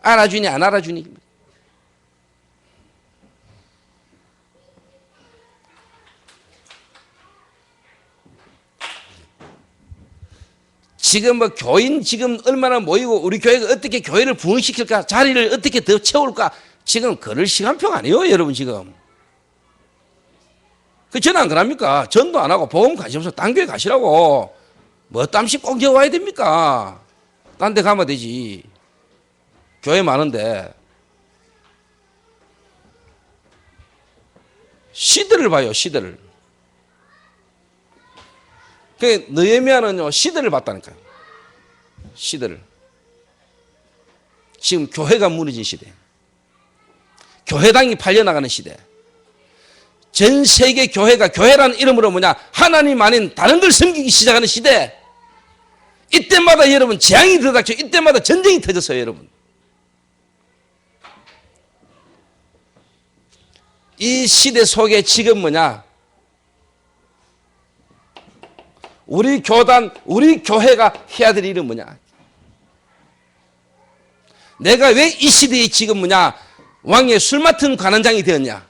알아주니 안 알아주니. 지금 뭐 교인 지금 얼마나 모이고 우리 교회가 어떻게 교회를 부흥시킬까, 자리를 어떻게 더 채울까, 지금 그럴 시간표가 아니에요, 여러분 지금. 그 저는 안 그럽니까? 전도 안 하고 복음 관심 없어 딴 교회 가시라고. 뭐 땀씩 꼭 와야 됩니까? 딴 데 가면 되지. 교회 많은데. 시대를 봐요, 시대를. 그 느헤미야는요 시대를 봤다니까요. 시대를. 지금 교회가 무너진 시대, 교회당이 팔려나가는 시대, 전 세계 교회가 교회라는 이름으로 뭐냐 하나님 아닌 다른 걸 섬기기 시작하는 시대. 이때마다 여러분 재앙이 들어닥쳐, 이때마다 전쟁이 터졌어요. 여러분, 이 시대 속에 지금 뭐냐, 우리 교단, 우리 교회가 해야 될 일은 뭐냐, 내가 왜 이 시대에 지금 뭐냐 왕의 술 맡은 관원장이 되었냐,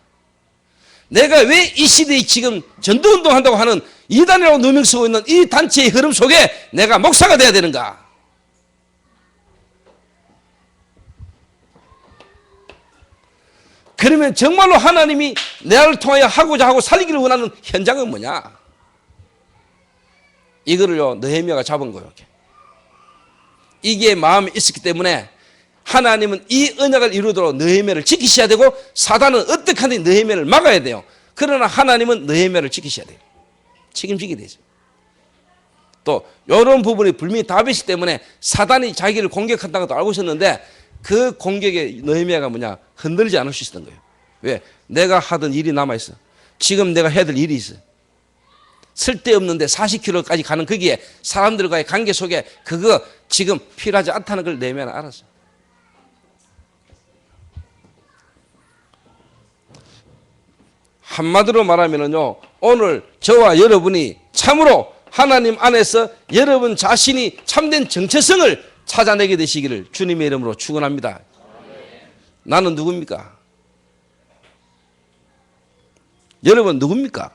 내가 왜 이 시대에 지금 전도운동한다고 하는 이단이라고 누명 쓰고 있는 이 단체의 흐름 속에 내가 목사가 돼야 되는가? 그러면 정말로 하나님이 나를 통하여 하고자 하고 살리기를 원하는 현장은 뭐냐? 이거를요 느헤미야가 잡은 거예요. 이게 마음에 있었기 때문에 하나님은 이 언약을 이루도록 느헤미야를 지키셔야 되고, 사단은 어떻게 하든지 느헤미야를 막아야 돼요. 그러나 하나님은 느헤미야를 지키셔야 돼요. 책임지게 되죠. 또 이런 부분이 분명히 다윗이기 때문에 사단이 자기를 공격한다는 것도 알고 있었는데 그 공격에 느헤미야가 뭐냐 흔들리지 않을 수 있었던 거예요. 왜? 내가 하던 일이 남아있어. 지금 내가 해야 될 일이 있어. 쓸데없는데 40km까지 가는 거기에 사람들과의 관계 속에 그거 지금 필요하지 않다는 걸 느헤미야는 알았어. 한마디로 말하면요, 오늘 저와 여러분이 참으로 하나님 안에서 여러분 자신이 참된 정체성을 찾아내게 되시기를 주님의 이름으로 축원합니다. 나는 누굽니까? 여러분 누굽니까?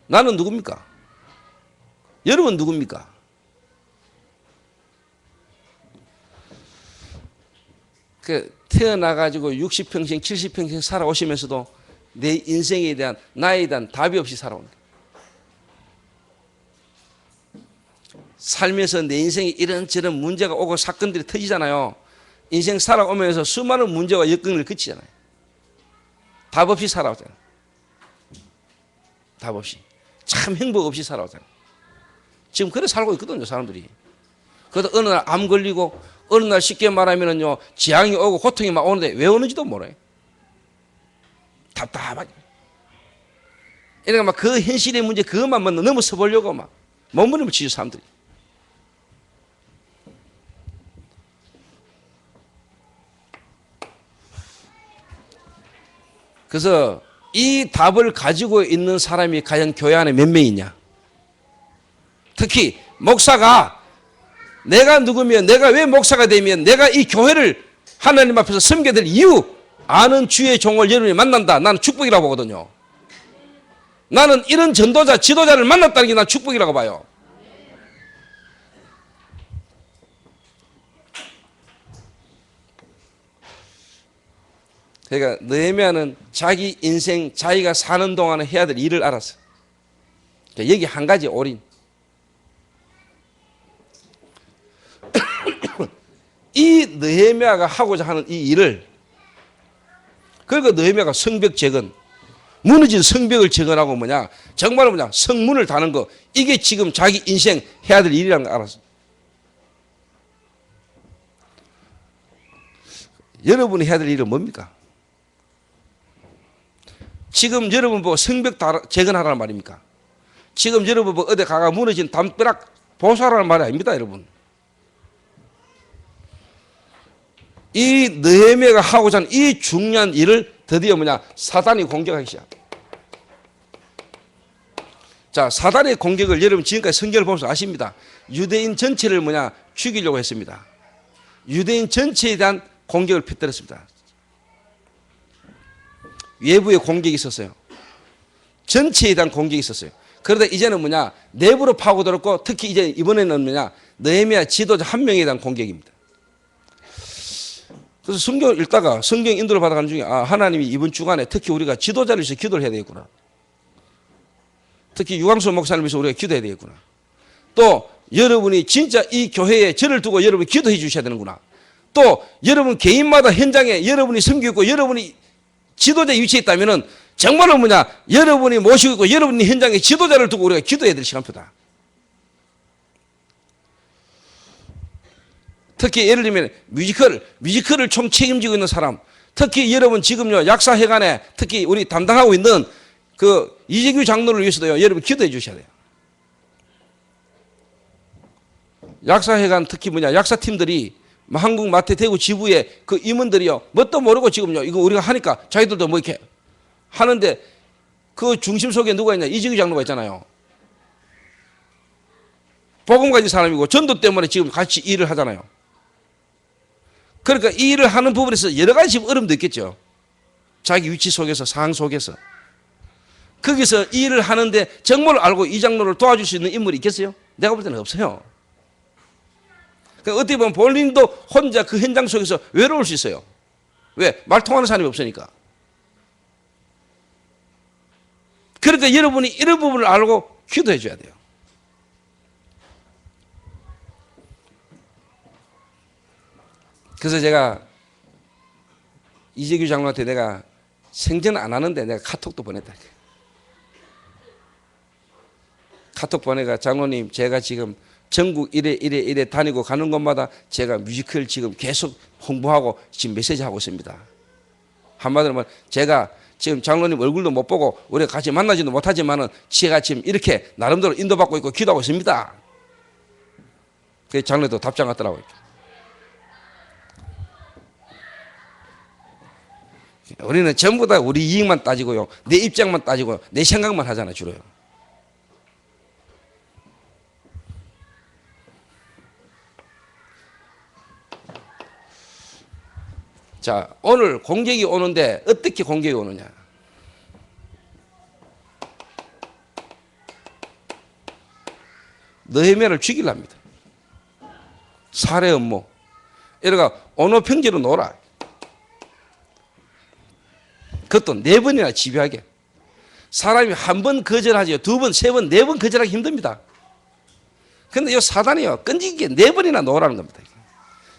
나는 누굽니까? 여러분 누굽니까? 태어나가지고 60평생 70평생 살아오시면서도 내 인생에 대한 나에 대한 답이 없이 살아온 거예요. 살면서 내 인생에 이런저런 문제가 오고 사건들이 터지잖아요. 인생 살아오면서 수많은 문제와 역경을 거치잖아요. 답 없이 살아오잖아요. 답 없이. 참 행복 없이 살아오잖아요. 지금 그래 살고 있거든요, 사람들이. 그래도 어느 날 암 걸리고, 어느 날 쉽게 말하면요, 재앙이 오고 고통이 막 오는데 왜 오는지도 몰라요. 답답하게. 그러니까 막 그 현실의 문제 그것만 넘어서 보려고 막 몸부림을 치죠, 사람들이. 그래서 이 답을 가지고 있는 사람이 과연 교회 안에 몇 명이냐? 특히 목사가 내가 누구면, 내가 왜 목사가 되면 내가 이 교회를 하나님 앞에서 섬겨야 될 이유 아는 주의 종을 여러분이 만난다. 나는 축복이라고 보거든요. 나는 이런 전도자, 지도자를 만났다는 게 난 축복이라고 봐요. 그러니까 느헤미야는 자기 인생, 자기가 사는 동안에 해야 될 일을 알았어. 그러니까 여기 한 가지 올인. 이 느헤미야가 하고자 하는 이 일을, 그러니까 느헤미야가 성벽 재건, 무너진 성벽을 재건하고 뭐냐, 정말 뭐냐, 성문을 다는 거, 이게 지금 자기 인생 해야 될 일이라는 걸 알았어. 여러분이 해야 될 일은 뭡니까? 지금 여러분 보고 성벽 재건하라는 말입니까? 지금 여러분 보고 어디 가가 무너진 담벼락 보수하라는 말이 아닙니다, 여러분. 이 느헤미야가 하고자 하는 이 중요한 일을 드디어 뭐냐, 사단이 공격하기 시작. 자, 사단의 공격을 여러분 지금까지 성경을 보면서 아십니다. 유대인 전체를 뭐냐, 죽이려고 했습니다. 유대인 전체에 대한 공격을 펴뜨렸습니다. 외부에 공격이 있었어요. 전체에 대한 공격이 있었어요. 그러다 이제는 뭐냐, 내부로 파고들었고, 특히 이제 이번에는 뭐냐, 느헤미야 지도자 한 명에 대한 공격입니다. 그래서 성경을 읽다가 성경 인도를 받아가는 중에, 아, 하나님이 이번 주간에 특히 우리가 지도자를 위해서 기도를 해야 되겠구나. 특히 유광수 목사님을 위해서 우리가 기도해야 되겠구나. 또 여러분이 진짜 이 교회에 저를 두고 여러분이 기도해 주셔야 되는구나. 또 여러분 개인마다 현장에 여러분이 섬기고 있고 여러분이 지도자 위치에 있다면은 정말로 뭐냐, 여러분이 모시고 있고 여러분이 현장에 지도자를 두고 우리가 기도해야 될 시간표다. 특히 예를 들면 뮤지컬을 총 책임지고 있는 사람, 특히 여러분 지금요 약사회관에 특히 우리 담당하고 있는 그 이재규 장로를 위해서도요 여러분 기도해 주셔야 돼요. 약사회관 특히 약사팀들이 한국 마태 대구 지부의 그 임원들이요 뭣도 모르고 지금요 이거 우리가 하니까 자기들도 뭐 이렇게 하는데 그 중심 속에 누가 있냐? 이재규 장로가 있잖아요. 복음 가진 사람이고 전도 때문에 지금 같이 일을 하잖아요. 그러니까 이 일을 하는 부분에서 여러 가지 지금 어려움도 있겠죠. 자기 위치 속에서 상황 속에서 거기서 이 일을 하는데 정말 알고 이 장로를 도와줄 수 있는 인물이 있겠어요? 내가 볼 때는 없어요. 그러니까 어떻게 보면 본인도 혼자 그 현장 속에서 외로울 수 있어요. 왜? 말 통하는 사람이 없으니까. 그러니까 여러분이 이런 부분을 알고 기도해 줘야 돼요. 그래서 제가 이재규 장로한테 내가 생전 안 하는데 내가 카톡도 보냈다. 카톡 보내가 장로님 제가 지금 전국 이래 다니고 가는 곳마다 제가 뮤지컬 지금 계속 홍보하고 지금 메시지 하고 있습니다. 한마디로 말하면 제가 지금 장로님 얼굴도 못 보고 우리가 같이 만나지도 못하지만은 제가 지금 이렇게 나름대로 인도받고 있고 기도하고 있습니다. 그 장로도 답장 왔더라고요. 우리는 전부 다 우리 이익만 따지고요. 내 입장만 따지고 내 생각만 하잖아요, 주로요. 자, 오늘 공격이 오는데 어떻게 공격이 오느냐? 느헤미야를 죽이랍니다. 살해 업무. 이래가 언어평지로 놀아. 그것도 4번이나 집요하게. 사람이 한 번 거절하죠. 2번, 3번, 4번 거절하기 힘듭니다. 그런데 이 사단이요. 끈질기게 4번이나 놓으라는 겁니다.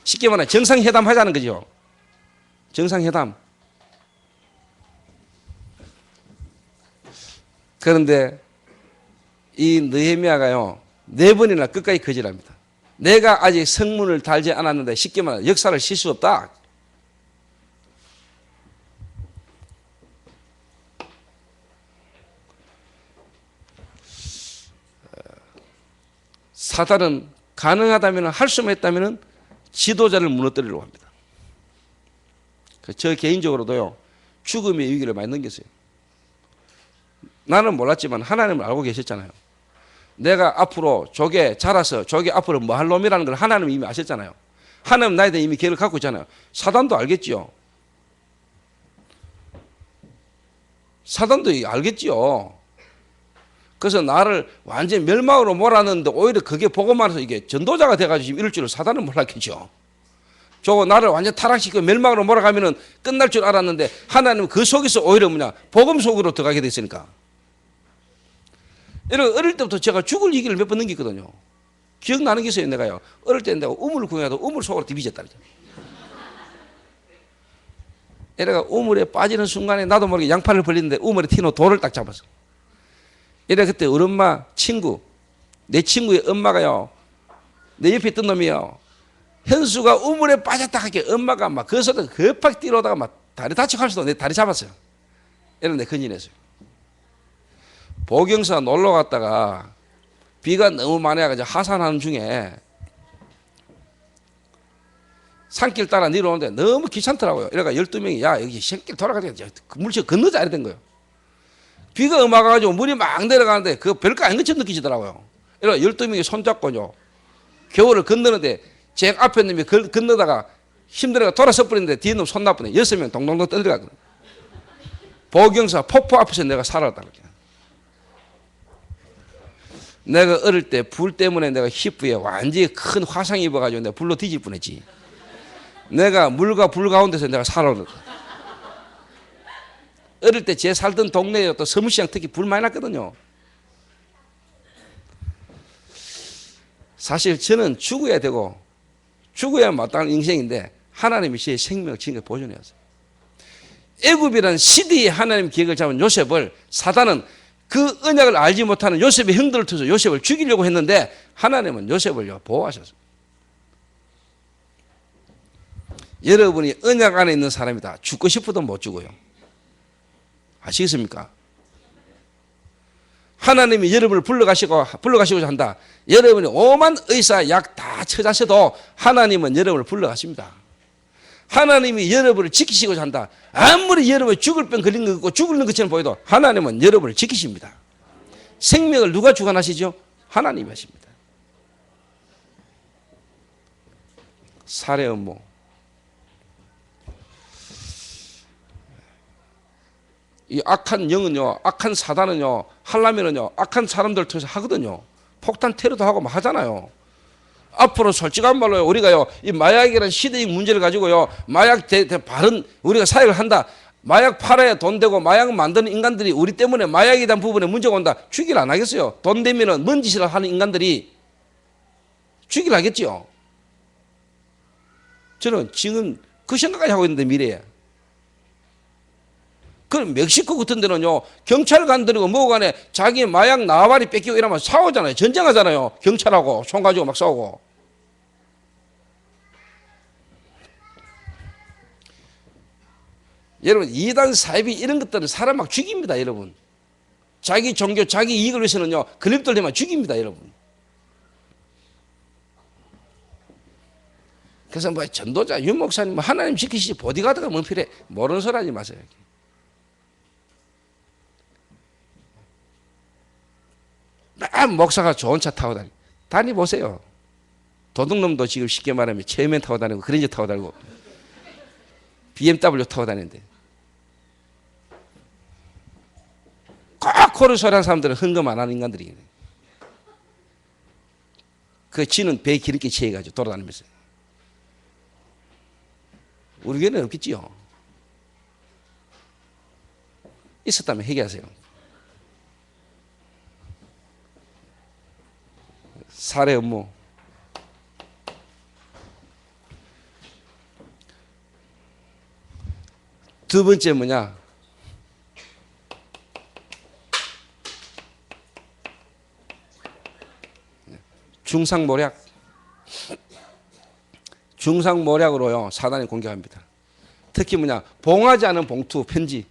쉽게 말하면 정상회담 하자는 거죠. 정상회담. 그런데 이 느헤미야가요 4번이나 끝까지 거절합니다. 내가 아직 성문을 달지 않았는데 쉽게 말하면 역사를 실 수 없다. 사단은 가능하다면 할 수만 있다면 지도자를 무너뜨리려고 합니다. 저 개인적으로도요 죽음의 위기를 많이 넘겼어요. 나는 몰랐지만 하나님을 알고 계셨잖아요. 내가 앞으로 저게 자라서 저게 앞으로 뭐 할 놈이라는 걸 하나님 이미 아셨잖아요. 하나님 나에 대해 이미 계획을 갖고 있잖아요. 사단도 알겠지요. 사단도 알겠지요. 그래서 나를 완전 멸망으로 몰았는데 오히려 그게 보고만 해서 이게 전도자가 돼가지고 지금 이럴 줄을 사단은 몰랐겠죠. 저거 나를 완전 타락시키고 멸망으로 몰아가면은 끝날 줄 알았는데 하나님은 그 속에서 오히려 복음 속으로 들어가게 됐으니까. 이런 어릴 때부터 제가 죽을 위기를 몇 번 넘겼거든요. 기억나는 게 있어요. 내가요 어릴 때 내가 우물을 구해도 우물 속으로 디비졌다. 이래가 우물에 빠지는 순간에 나도 모르게 양팔을 벌리는데 우물에 튀는 돌을 딱 잡았어. 이래 그때 우리 엄마 친구, 내 친구의 엄마가요 내 옆에 있던 놈이요 현수가 우물에 빠졌다 하게 엄마가 막 거기서도 급하게 뛰어오다가 막 다리 다치고 할 수도 내 다리 잡았어요. 이런 데 건진했어요. 보경사 놀러 갔다가 비가 너무 많이 와가지고 하산하는 중에 산길 따라 내려오는데 너무 귀찮더라고요. 이래가 12명이 야 여기 산길 돌아가야 돼. 물질 건너자 이래 된 거예요. 비가 음악가지고 물이 막 내려가는데 그거 별거 아닌 것처럼 느끼시더라고요. 이래가 12명이 손잡고요 겨울을 건너는데 제 앞에 놈이 건너다가 힘들어가 돌아서 버리는데 뒤에 놈 손 나쁘네. 6명 동동동 떠들어가거든. 보경사 폭포 앞에서 내가 살았다. 내가 어릴 때 불 때문에 내가 히프에 완전히 큰 화상 입어가지고 내가 불로 뒤질 뻔했지. 내가 물과 불 가운데서 내가 살았거든. 어릴 때 제 살던 동네에 또 서문시장 특히 불 많이 났거든요. 사실 저는 죽어야 되고 죽어야 마땅한 인생인데 하나님이 제 생명을 지금까지 보존해왔어요. 애굽이라는 시대에 하나님 계획을 잡은 요셉을 사단은 그 언약을 알지 못하는 요셉의 형들을 통해서 요셉을 죽이려고 했는데 하나님은 요셉을 보호하셨어요. 여러분이 언약 안에 있는 사람이다. 죽고 싶어도 못 죽어요. 아시겠습니까? 하나님이 여러분을 불러가시고자 한다. 여러분이 오만 의사 약 다 쳐자셔도 하나님은 여러분을 불러가십니다. 하나님이 여러분을 지키시고자 한다. 아무리 여러분이 죽을 병 걸린 것 같고 죽는 것처럼 보여도 하나님은 여러분을 지키십니다. 생명을 누가 주관하시죠? 하나님이 하십니다. 살해 업무. 이 악한 영은요, 악한 사단은요, 하려면은요, 악한 사람들 통해서 하거든요. 폭탄 테러도 하고 막 하잖아요. 앞으로 솔직한 말로요, 우리가요, 이 마약이라는 시대적 문제를 가지고요, 마약 바른 우리가 사역을 한다. 마약 팔아야 돈 되고 마약 만드는 인간들이 우리 때문에 마약에 대한 부분에 문제가 온다. 죽일 안 하겠어요. 돈 되면은 먼 짓을 하는 인간들이 죽일 하겠죠. 저는 지금 그 생각까지 하고 있는데 미래에. 그럼 멕시코 같은 데는요, 경찰관들이고 뭐고 간에 자기 마약 나와바리 뺏기고 이러면 싸우잖아요. 전쟁하잖아요. 경찰하고 총 가지고 막 싸우고. 여러분, 이단 사이비 이런 것들은 사람 막 죽입니다, 여러분. 자기 종교, 자기 이익을 위해서는요, 걸림돌 되면 죽입니다, 여러분. 그래서 뭐 전도자, 윤 목사님, 하나님 지키시지 보디가드가 뭐 필요해. 모르는 소리 하지 마세요. 목사가 좋은 차 타고 다니보세요. 도둑놈도 지금 쉽게 말하면 체면 타고 다니고 그랜저 타고 다니고 BMW 타고 다니는데 꼭 코를 소리하는 사람들은 헌금 안 하는 인간들이에요. 그 지는 배 기름기 취해가지고 돌아다니면서. 우리 교회는 없겠지요. 있었다면 회개하세요. 살해 업무. 두 번째 뭐냐? 중상모략. 중상모략으로요, 사단이 공격합니다. 특히 뭐냐? 봉하지 않은 봉투, 편지.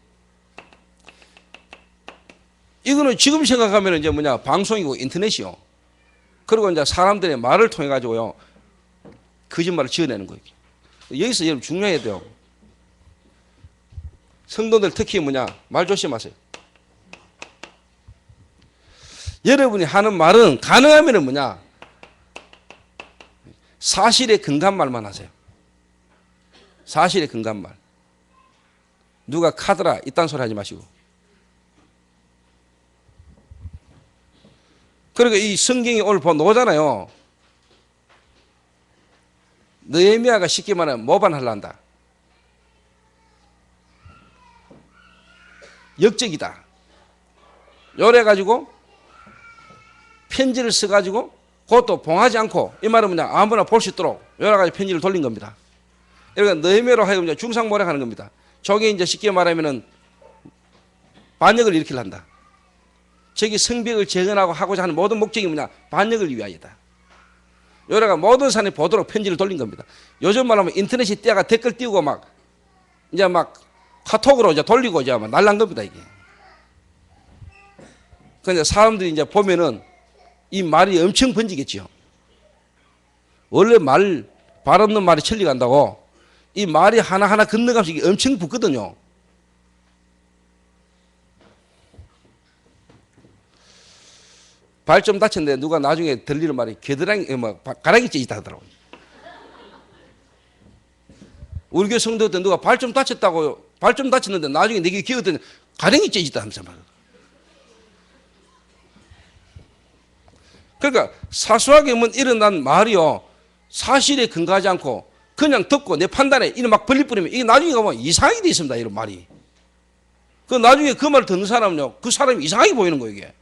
이거는 지금 생각하면 이제 뭐냐? 방송이고 인터넷이요. 그리고 이제 사람들의 말을 통해 가지고요, 거짓말을 지어내는 거예요. 여기서 여러분 중요해야 돼요. 성도들 특히 뭐냐? 말 조심하세요. 여러분이 하는 말은 가능하면 뭐냐? 사실에 근거한 말만 하세요. 사실에 근거한 말. 누가 카더라 이딴 소리 하지 마시고. 그러니까 이 성경이 오늘 나오잖아요. 느헤미야가 쉽게 말하면 모반하려 한다. 역적이다. 요래가지고 편지를 써가지고 그것도 봉하지 않고, 이 말은 뭐냐, 아무나 볼 수 있도록 여러 가지 편지를 돌린 겁니다. 그러니까 느헤미야로 하여금 중상모략하는 겁니다. 저게 이제 쉽게 말하면은 반역을 일으키려 한다. 저기 성벽을 재건하고 하고자 하는 모든 목적이 뭐냐, 반역을 위하여다. 여러가 모든 사람이 보도록 편지를 돌린 겁니다. 요즘 말하면 인터넷이 떼가 댓글 띄우고 막 이제 막 카톡으로 이제 돌리고 이제 막 날란 겁니다, 이게. 그러니까 사람들이 이제 보면은 이 말이 엄청 번지겠죠. 원래 말 없는 말이 천리 간다고, 이 말이 하나하나 건너가면서 이게 엄청 붙거든요. 발 좀 다쳤는데 누가 나중에 들리는 말이 겨드랑이, 가랑이 찢었다 하더라고요. 우리 교회 성도들 누가 발 좀 다쳤다고, 발 좀 다쳤는데 나중에 내게 기어들더니 가랑이 찢었다 하면서 말. 그러니까 사소하게 일어난 말이요, 사실에 근거하지 않고 그냥 듣고 내 판단에 이런 막 벌리뿌리면 이게 나중에 가면 이상하게 돼 있습니다, 이런 말이. 그 나중에 그 말을 듣는 사람은요, 그 사람이 이상하게 보이는 거예요, 이게.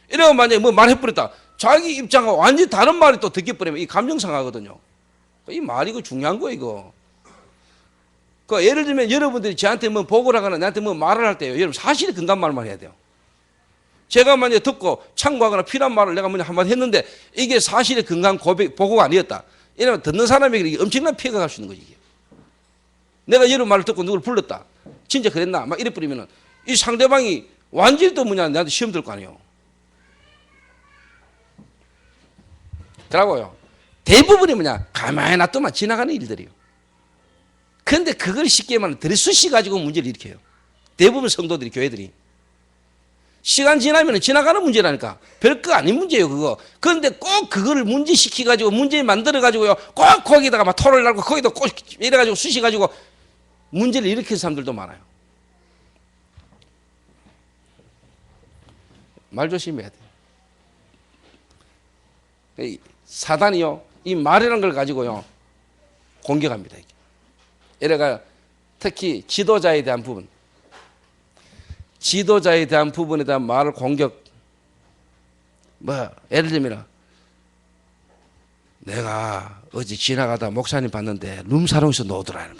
이래가 만약에 뭐 말해버렸다, 자기 입장과 완전히 다른 말이 또 듣게버리면 이 감정 상하거든요. 이 말이 이거 중요한 거예요, 이거. 그 예를 들면 여러분들이 저한테 뭐 보고를 하거나 나한테 뭐 말을 할 때요, 여러분 사실에 근거한 말만 해야 돼요. 제가 만약에 듣고 참고하거나 필요한 말을 내가 한마디 했는데 이게 사실에 근거한 보고가 아니었다, 이러면 듣는 사람에게 엄청난 피해가 갈 수 있는 거지, 이게. 내가 여러 말을 듣고 누구를 불렀다. 진짜 그랬나? 막 이래 뿌리면은 이 상대방이 완전히 또 뭐냐 나한테 시험 들 거 아니에요. 그러고요. 대부분이 뭐냐 가만히 놔두면 지나가는 일들이에요. 그런데 그걸 쉽게 말하면 드레스시 가지고 문제를 일으켜요. 대부분 성도들이 교회들이 시간 지나면 지나가는 문제라니까 별거 아닌 문제예요 그거. 그런데 꼭 그거를 문제시키 가지고 문제 만들어 가지고요 꼭 거기다가 막 토를 날고 거기다 꼭 이래 가지고 수시 가지고 문제를 일으키는 사람들도 많아요. 말 조심해야 돼. 사단이요 이 말이라는 걸 가지고요 공격합니다. 이래가 특히 지도자에 대한 부분, 지도자에 대한 부분에 대한 말을 공격. 뭐 예를 들면 내가 어제 지나가다 목사님 봤는데 룸사롱에서 노더라.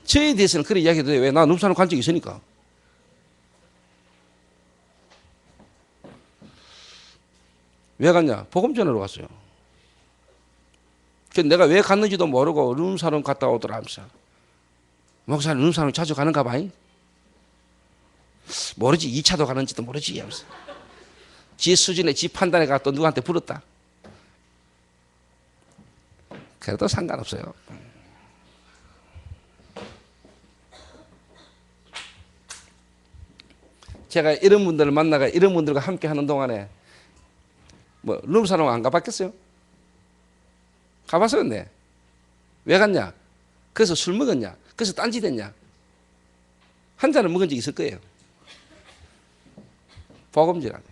저에 대해서는 그런 이야기도 해요. 왜? 나 룸사롱 간 적이 있으니까. 왜 갔냐? 복음 전하러 갔어요. 그래서 내가 왜 갔는지도 모르고 룸사롱 갔다 오더라 하면서 목사님 룸사롱 자주 가는가 봐잉? 모르지 2차도 가는지도 모르지 하면서 지 수준에 지 판단에 가서 또 누구한테 불었다. 그래도 상관없어요. 제가 이런 분들을 만나가 이런 분들과 함께 하는 동안에 뭐 룸사롱 안 가봤겠어요? 가봤어요. 네. 왜 갔냐? 그래서 술 먹었냐? 그래서 딴짓했냐? 한 잔을 먹은 적이 있을 거예요. 복음질하네.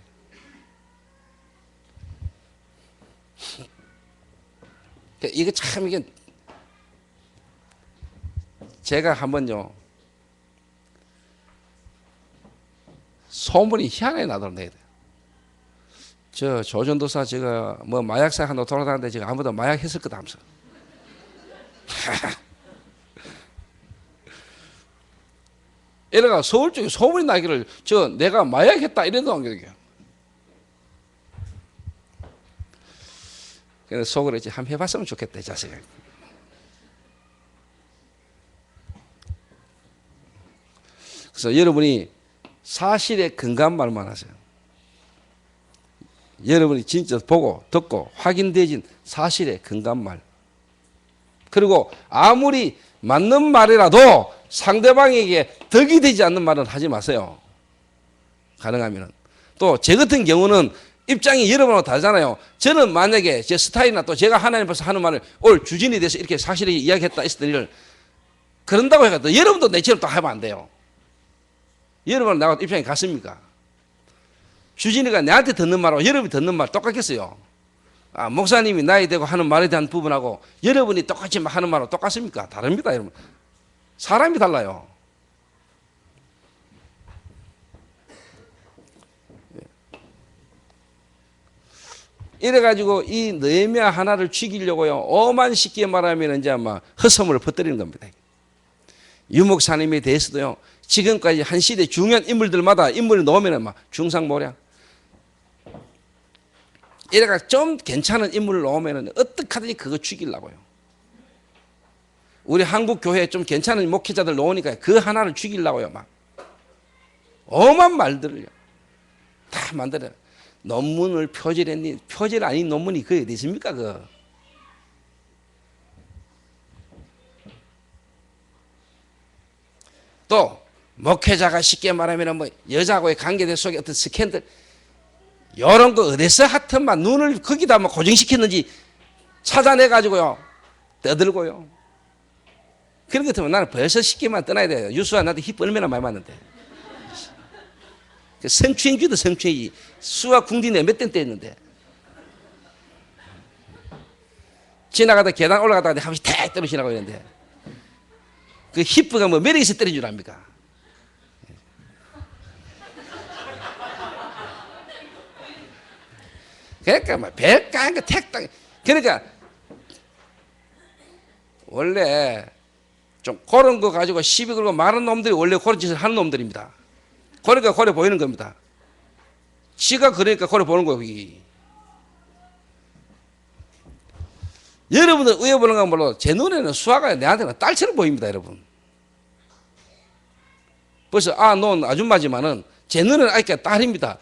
이게 참 이게 제가 한번요 소문이 희한하게 나더라고요. 저 조전도사 제가 뭐 마약사 한번 돌아다니는데 제가 아무도 마약 했을 거다 하면서 이래가 서울 쪽에 소문이 나기를 저 내가 마약 했다 이래도 안 그래요. 그래서 속으로 이제 한번 해봤으면 좋겠다 이 자식. 그래서 여러분이 사실에 근거한 말만 하세요. 여러분이 진짜 보고 듣고 확인되진 사실에 근거한 말. 그리고 아무리 맞는 말이라도 상대방에게 덕이 되지 않는 말은 하지 마세요. 가능하면. 또 제 같은 경우는 입장이 여러분하고 다르잖아요. 저는 만약에 제 스타일이나 또 제가 하나님 앞에서 하는 말을 오늘 주진이 돼서 이렇게 사실을 이야기했다 했던 일을 그런다고 해가지고 여러분도 내처럼 또 하면 안 돼요. 여러분은 나하고 입장이 같습니까? 주진이가 내한테 듣는 말하고 여러분이 듣는 말 똑같겠어요? 아, 목사님이 나에 대고 하는 말에 대한 부분하고 여러분이 똑같이 하는 말하고 똑같습니까? 다릅니다, 여러분. 사람이 달라요. 이래가지고 이 느헤미야 하나를 죽이려고요. 오만 쉽게 말하면 이제 아마 헛소문을 퍼뜨리는 겁니다. 유목사님에 대해서도요. 지금까지 한 시대 중요한 인물들마다 인물을 넣으면 막 중상모략. 이래가 좀 괜찮은 인물을 넣으면 어떻게 하든지 그거 죽이려고요. 우리 한국 교회에 좀 괜찮은 목회자들 넣으니까 그 하나를 죽이려고요. 막 엄한 말들을요. 다 만들어요. 논문을 표절했니? 표절 아닌 논문이 그게 어디 있습니까? 그 또 목회자가 쉽게 말하면 뭐 여자하고의 관계들 속에 어떤 스캔들 이런 거 어디서 하여튼만 눈을 거기다 뭐 고정시켰는지 찾아내 가지고요 떠들고요. 그런 것 같으면 나는 벌써 쉽게만 떠나야 돼요. 유수아 나한테 힙 얼마나 많이 맞는데. 성추행주도 성추행이 수학 궁디네 몇 대 때렸는데 지나가다 계단 올라가다가 한 번씩 탁 떨어지나고 있는데 그 히프가 뭐 매력에서 때린 줄 압니까? 그러니까 뭐 별까한 거 택당 그러니까 원래 좀 그런 거 가지고 시비 걸고 많은 놈들이 원래 그런 짓을 하는 놈들입니다. 그러니까 그래 보이는 겁니다. 지가 그러니까 그래 보는 거예요. 여러분들 의외 보는 건 몰라도 제 눈에는 수아가 내한테는 딸처럼 보입니다, 여러분. 벌써 놓은 아줌마지만은 제 눈에는 아직까지 딸입니다.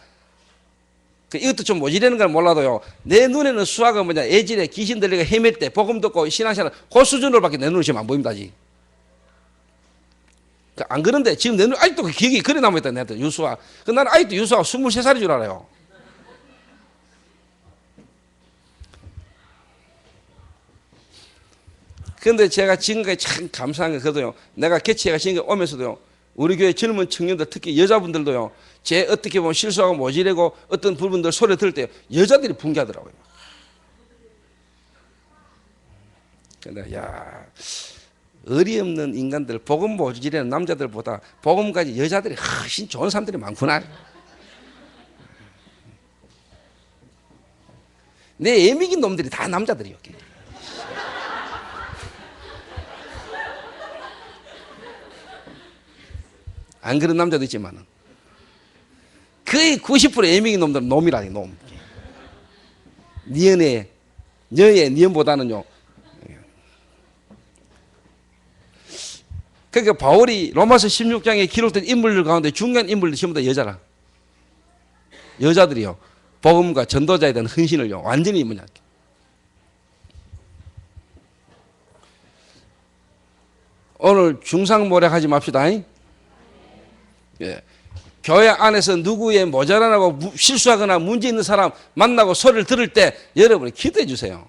이것도 좀 모질라는 걸 몰라도요, 내 눈에는 수아가 뭐냐, 애질에 귀신 들리가 헤맬 때 복음 듣고 신앙생활 그 수준으로밖에 내 눈에 지금 안 보입니다, 아직. 안 그런데 지금 내 눈에 아직도 그 기억이 그래 남아있다, 내한테 유수아. 나는 아직도 유수아가 23살인 줄 알아요. 그런데 제가 지금까지 참 감사한 게 그래도요, 내가 개최가 지금까지 오면서도요, 우리 교회 젊은 청년들, 특히 여자분들도요, 제 어떻게 보면 실수하고 모질라고 어떤 부분들 소리 들을 때 여자들이 붕괴하더라고요. 근데 야, 어리없는 인간들, 복음 모질라는 남자들보다 복음까지 여자들이 훨씬 좋은 사람들이 많구나. 내 애미긴 놈들이 다 남자들이요. 안 그런 남자도 있지만은 거의 90% 애미긴 놈들은 놈이라니, 놈. 너의 니은보다는요. 그러니까 바울이 로마서 16장에 기록된 인물들 가운데 중요한 인물들 전부 다 여자라. 여자들이요, 복음과 전도자에 대한 헌신을요 완전히 뭐냐, 오늘 중상모략하지 맙시다. 예. 교회 안에서 누구의 모자라고 실수하거나 문제 있는 사람 만나고 소리를 들을 때 여러분이 기도해 주세요.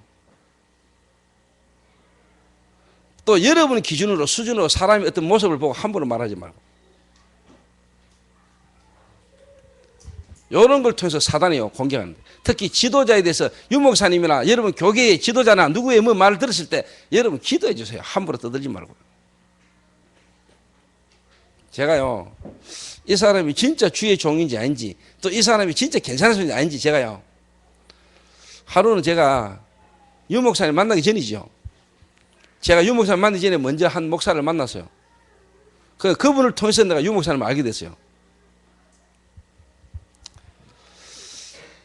또 여러분의 기준으로, 수준으로 사람의 어떤 모습을 보고 함부로 말하지 말고. 이런 걸 통해서 사단이요 공격하는데, 특히 지도자에 대해서 유목사님이나 여러분 교계의 지도자나 누구의 뭐 말을 들었을 때 여러분 기도해 주세요. 함부로 떠들지 말고. 제가요, 이 사람이 진짜 주의 종인지 아닌지, 또 이 사람이 진짜 괜찮은 사람인지 아닌지 제가요, 하루는 제가 유 목사님 만나기 전이죠. 제가 유 목사님 만나기 전에 먼저 한 목사를 만났어요. 그분을 통해서 내가 유 목사님을 알게 됐어요.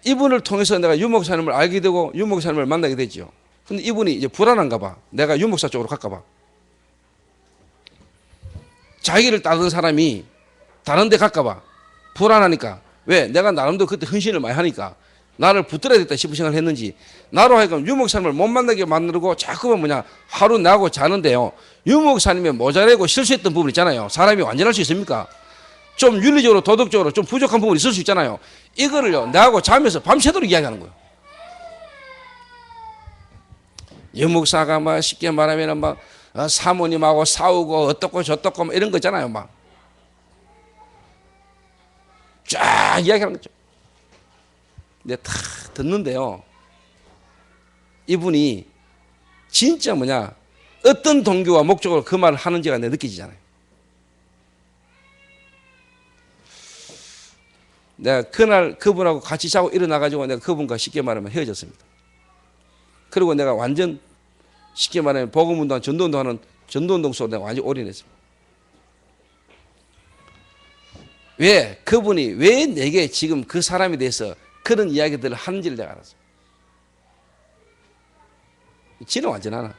이분을 통해서 내가 유 목사님을 알게 되고 유 목사님을 만나게 됐죠. 근데 이분이 이제 불안한가 봐. 내가 유 목사 쪽으로 갈까 봐. 자기를 따르는 사람이 다른 데 갈까 봐 불안하니까. 왜? 내가 나름대로 그때 헌신을 많이 하니까 나를 붙들어야겠다 싶은 생각을 했는지, 나로 하여금 유 목사님을 못 만나게 만들고 자꾸만 뭐냐, 하루 나고 자는데요, 유 목사님의 모자라고 실수했던 부분 있잖아요. 사람이 완전할 수 있습니까? 좀 윤리적으로 도덕적으로 좀 부족한 부분이 있을 수 있잖아요. 이거를요 나하고 자면서 밤새도록 이야기하는 거예요. 유 목사가 막 쉽게 말하면 막 사모님하고 싸우고 어떻고 저떻고 막 이런 거 있잖아요. 막 쫙 이야기하는 거죠. 근데 다 듣는데요, 이분이 진짜 뭐냐, 어떤 동기와 목적으로 그 말을 하는지가 내 느껴지잖아요. 내가 그날 그분하고 같이 자고 일어나가지고 내가 그분과 쉽게 말하면 헤어졌습니다. 그리고 내가 완전 쉽게 말하면 복음운동, 전도운동하는 전도운동 속으로 내가 완전 올인했습니다. 왜? 그분이 왜 내게 지금 그 사람에 대해서 그런 이야기들을 하는지를 내가 알았어요. 지는 완전 하나.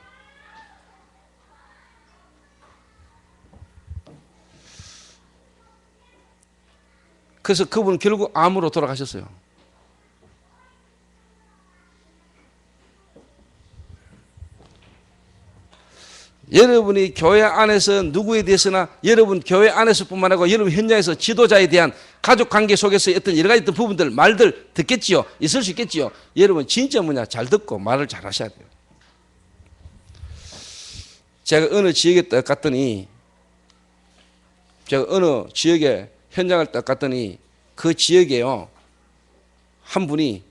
그래서 그분은 결국 암으로 돌아가셨어요. 여러분이 교회 안에서 누구에 대해서나, 여러분 교회 안에서뿐만 아니고 여러분 현장에서 지도자에 대한 가족관계 속에서 어떤 여러 가지 부분들, 말들 듣겠지요. 있을 수 있겠지요. 여러분 진짜 뭐냐, 잘 듣고 말을 잘 하셔야 돼요. 제가 어느 지역에 딱 갔더니, 제가 어느 지역에 현장을 딱 갔더니 그 지역에요, 한 분이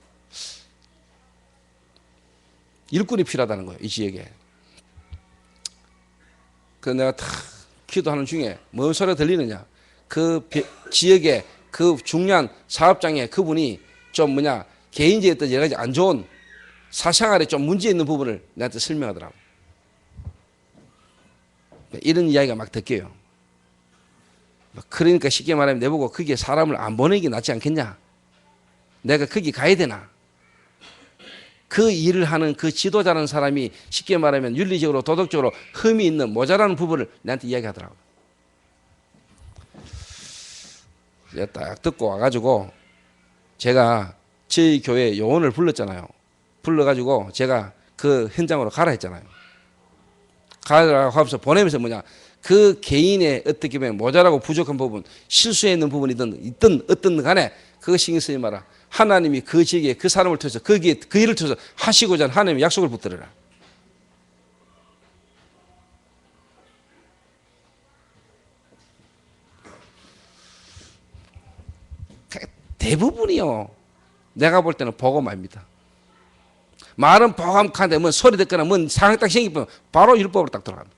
일꾼이 필요하다는 거예요. 이 지역에. 그래서 내가 탁 기도하는 중에 뭔 소리가 들리느냐, 그 지역에 그 중요한 사업장에 그분이 좀 뭐냐, 개인적인 어떤 여러 가지 안 좋은 사생활에 좀 문제 있는 부분을 나한테 설명하더라고. 이런 이야기가 막 듣겨요. 그러니까 쉽게 말하면 내보고 거기에 사람을 안 보내는 게 낫지 않겠냐, 내가 거기 가야 되나, 그 일을 하는 그 지도자라는 사람이 쉽게 말하면 윤리적으로 도덕적으로 흠이 있는 모자라는 부분을 내한테 이야기하더라고요. 제가 딱 듣고 와가지고 제가 저희 교회 요원을 불렀잖아요. 불러가지고 제가 그 현장으로 가라 했잖아요. 가라고 하면서 보내면서 뭐냐, 그 개인의 어떻게 보면 모자라고 부족한 부분, 실수해 있는 부분이든 있든 어떤 간에 그거 신경 쓰지 마라. 하나님이 그 지역에 그 사람을 통해서 거기에 그 일을 통해서 하시고자 하는 하나님의 약속을 붙들어라. 대부분이요, 내가 볼 때는 복음입니다. 말은 복음한데 뭐 소리 듣거나 뭐 상황 딱 생기면 바로 율법으로 딱 들어갑니다.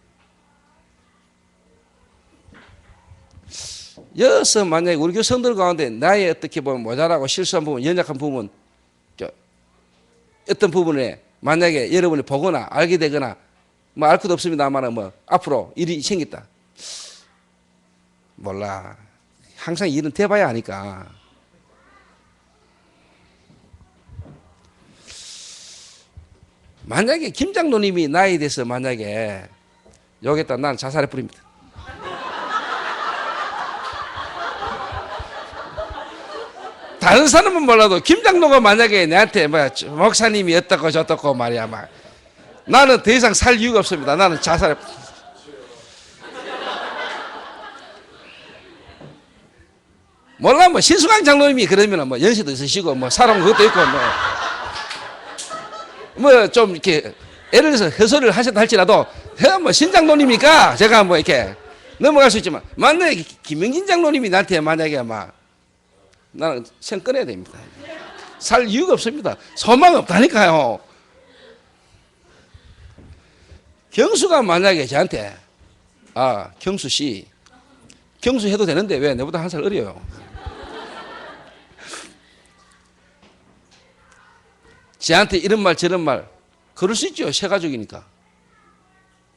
여기서 만약에 우리 교회 성도들 가운데 나의 어떻게 보면 모자라고 실수한 부분, 연약한 부분, 어떤 부분에 만약에 여러분이 보거나 알게 되거나 뭐 알 것도 없습니다만 뭐 앞으로 일이 생겼다. 몰라. 항상 일은 돼봐야 하니까. 만약에 김 장로님이 나에 대해서 만약에 여기다 난 자살해 버립니다. 다른 사람은 몰라도 김 장로가 만약에 내한테 뭐 목사님이 어떻고 저떻고 말이야 막 나는 더 이상 살 이유가 없습니다. 나는 자살해. 몰라 뭐 신수강 장로님이 그러면 뭐 연세도 있으시고 뭐 사람 그것도 있고 뭐 좀 이렇게 예를 들어서 해설을 하셨다 할지라도 뭐 신장로님이니까 제가 뭐 이렇게 넘어갈 수 있지만 만약에 김영진 장로님이 나한테 만약에 막 나는 생 끊어야 됩니다. 살 이유가 없습니다. 소망 없다니까요. 경수가 만약에 저한테 경수 씨 경수 해도 되는데 왜 내보다 한 살 어려요. 저한테 이런 말 저런 말 그럴 수 있죠. 새 가족이니까.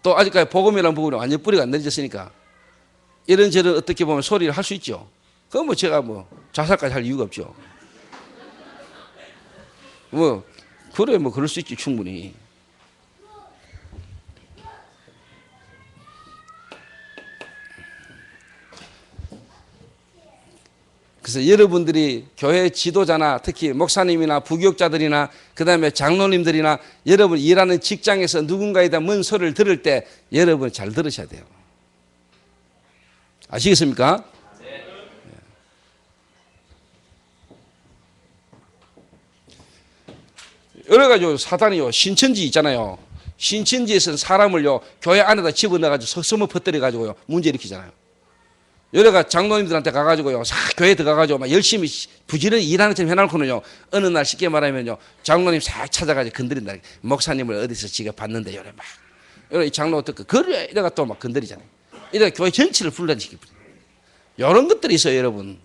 또 아직까지 복음이라는 부분이 완전 뿌리가 안 내려졌으니까 이런저런 어떻게 보면 소리를 할 수 있죠. 그럼 뭐 제가 뭐 자살까지 할 이유가 없죠. 뭐 그래 뭐 그럴 수 있지 충분히. 그래서 여러분들이 교회 지도자나 특히 목사님이나 부교육자들이나 그 다음에 장로님들이나 여러분 일하는 직장에서 누군가에 대한 뭔 소리를 들을 때 여러분 잘 들으셔야 돼요. 아시겠습니까? 네. 여러 가지 사단이요 신천지 있잖아요. 신천지에서는 사람을요 교회 안에다 집어넣어가지고 석섬을 퍼뜨려가지고요 문제 일으키잖아요. 여러가 장로님들한테 가가지고요, 싹 교회 들어가가지고 막 열심히 부지런히 일하는 것처럼 해놓고는요, 어느 날 쉽게 말하면요, 장로님 싹 찾아가지고 건드린다. 목사님을 어디서 지가 봤는데, 요래 막. 요래 이 장로 어떻게, 그래, 이래가 또 막 건드리잖아요. 이래가 교회 전체를 분란시키고. 요런 것들이 있어요, 여러분.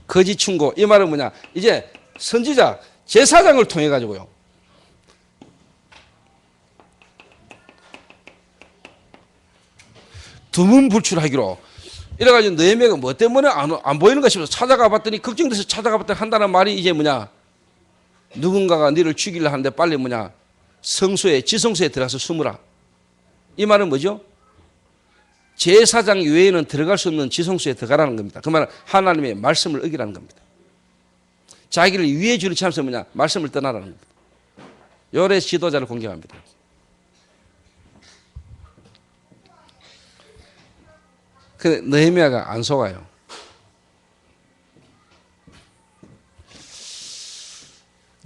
거짓 충고. 이 말은 뭐냐. 이제 선지자, 제사장을 통해 가지고요. 두문불출하기로 이래가지고 느헤미야가 뭐 때문에 안 보이는 것이면서 찾아가 봤더니 걱정돼서 찾아가 봤더니 한다는 말이 이제 뭐냐. 누군가가 너를 죽이려 하는데 빨리 뭐냐. 성소에 지성소에 들어가서 숨으라. 이 말은 뭐죠? 제사장 외에는 들어갈 수 없는 지성소에 들어가라는 겁니다. 그 말은 하나님의 말씀을 어기라는 겁니다. 자기를 위해 주는 참서 뭐냐? 말씀을 떠나라는 겁니다. 요래 지도자를 공격합니다. 근데 느헤미야가 안 속아요.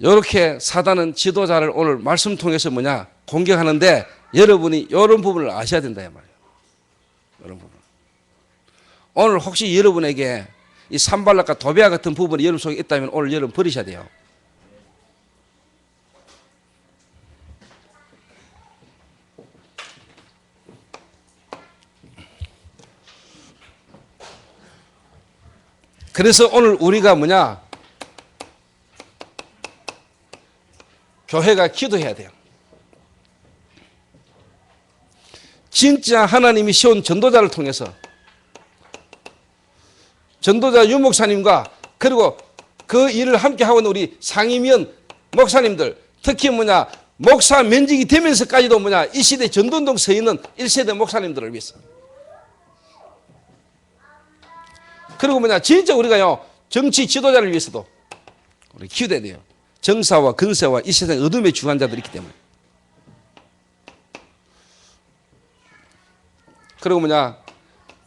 요렇게 사단은 지도자를 오늘 말씀 통해서 뭐냐? 공격하는데 여러분이 이런 부분을 아셔야 된다 이 말이에요. 이런 부분. 오늘 혹시 여러분에게 이 산발락과 도비아 같은 부분이 여러분 속에 있다면 오늘 여러분 버리셔야 돼요. 그래서 오늘 우리가 뭐냐? 교회가 기도해야 돼요. 진짜 하나님이 세운 전도자를 통해서 전도자 유 목사님과 그리고 그 일을 함께 하고 있는 우리 상임위원 목사님들, 특히 목사 면직이 되면서까지도 이 시대 전도운동 서 있는 1세대 목사님들을 위해서. 그리고 진짜 우리가요, 정치 지도자를 위해서도 우리 기도해야 돼요. 정사와 근세와 이 세상 어둠의 주관자들이 있기 때문에. 그리고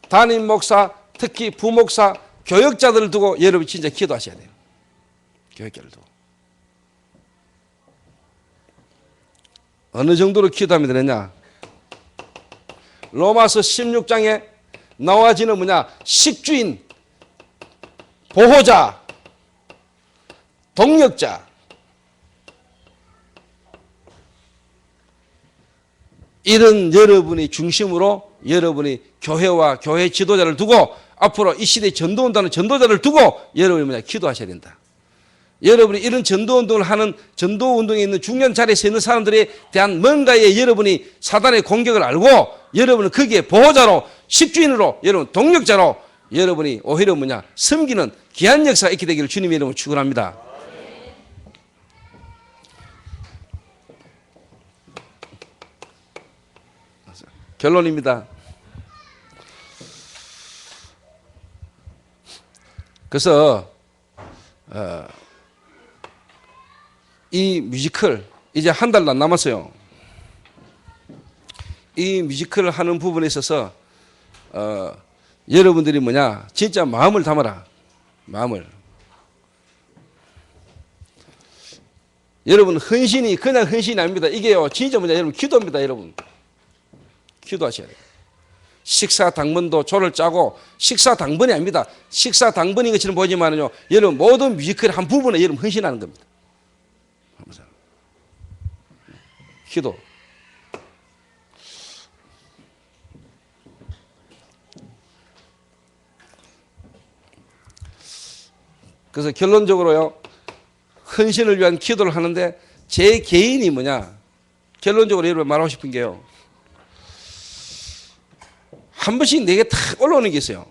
담임 목사, 특히 부목사, 교역자들을 두고 여러분이 진짜 기도하셔야 돼요. 교역자를 두고. 어느 정도로 기도하면 되느냐? 로마서 16장에 나와지는 식주인, 보호자, 동력자, 이런 여러분이 중심으로 여러분이 교회와 교회 지도자를 두고 앞으로 이 시대에 전도운동하는 전도자를 두고 여러분이 기도하셔야 된다. 여러분이 이런 전도운동을 하는 전도운동에 있는 중요한 자리에 서 있는 사람들에 대한 뭔가에 여러분이 사단의 공격을 알고 여러분은 거기에 보호자로, 식주인으로, 여러분 동력자로 여러분이 오히려 섬기는 귀한 역사가 있게 되기를 주님의 이름으로 축원합니다. 결론입니다. 그래서 이 뮤지컬 이제 한 달도 안 남았어요. 이 뮤지컬을 하는 부분에 있어서 여러분들이 진짜 마음을 담아라. 마음을. 여러분 헌신이 그냥 헌신이 아닙니다. 이게요 진짜 여러분 기도입니다. 여러분 기도하셔야 돼요. 식사 당번도 조를 짜고, 식사 당번이 아닙니다. 식사 당번인 것처럼 보이지만요, 여러분 모든 뮤지컬의 한 부분에 여러분 헌신하는 겁니다. 기도. 그래서 결론적으로요, 헌신을 위한 기도를 하는데 제 개인이 결론적으로 여러분 말하고 싶은 게요, 한 번씩 내게 탁 올라오는 게 있어요.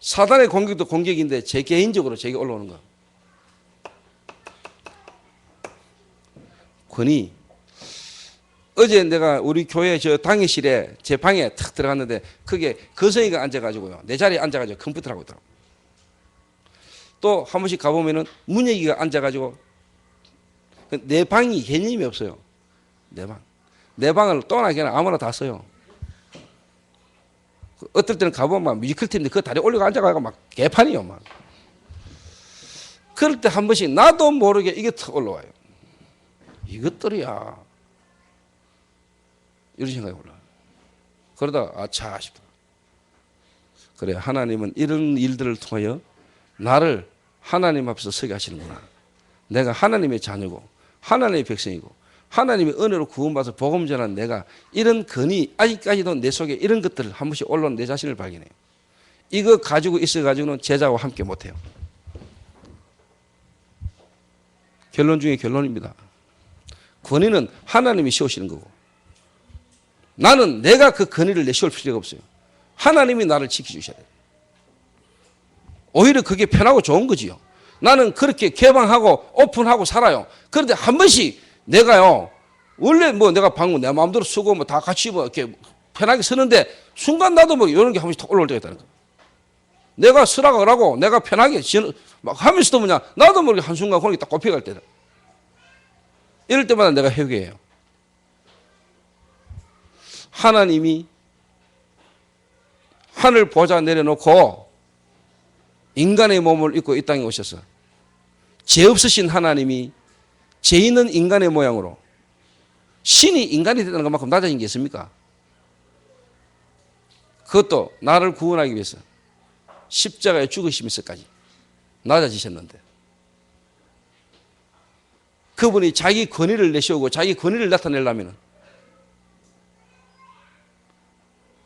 사단의 공격도 공격인데 제 개인적으로 제게 올라오는 거. 권위. 어제 내가 우리 교회 저 당회실에 제 방에 탁 들어갔는데 그게 거성이가 앉아가지고요, 내 자리에 앉아가지고 컴퓨터를 하고 있더라고. 또 한 번씩 가보면은 문혁이가 앉아가지고, 내 방이 개념이 없어요. 내 방. 내 방을 또나 그냥 아무나 다 써요. 어떨 때는 가보면 뮤지컬 팀인데 그 다리 올리고 앉아가지고 개판이요. 그럴 때 한 번씩 나도 모르게 이게 탁 올라와요. 이것들이야. 이런 생각이 올라와요. 그러다가 아차 싶어. 그래, 하나님은 이런 일들을 통하여 나를 하나님 앞에서 서게 하시는구나. 내가 하나님의 자녀고 하나님의 백성이고 하나님의 은혜로 구원받아서 복음 전한 내가 이런 건이 아직까지도 내 속에 이런 것들을 한 번씩 올라온 내 자신을 발견해요. 이거 가지고 있어가지고는 제자와 함께 못해요. 결론 중에 결론입니다. 권위는 하나님이 씌우시는 거고, 나는 내가 그 권위를 내세울 필요가 없어요. 하나님이 나를 지켜주셔야 돼요. 오히려 그게 편하고 좋은 거지요. 나는 그렇게 개방하고 오픈하고 살아요. 그런데 한 번씩 내가요, 원래 내가 방금 내 마음대로 쓰고 다 같이 이렇게 편하게 쓰는데 순간 나도 이런 게 한 번씩 탁 올라올 때가 있다는 거야. 내가 쓰라고 하라고 내가 편하게 막 하면서도 나도 모르게 한순간 그런 게 딱 꼽혀갈 때다. 이럴 때마다 내가 회개해요. 하나님이 하늘 보좌 내려놓고 인간의 몸을 입고 이 땅에 오셔서 죄 없으신 하나님이 죄 있는 인간의 모양으로, 신이 인간이 되는 것만큼 낮아진 게 있습니까? 그것도 나를 구원하기 위해서 십자가에 죽으시면서까지 낮아지셨는데, 그분이 자기 권위를 내세우고 자기 권위를 나타내려면,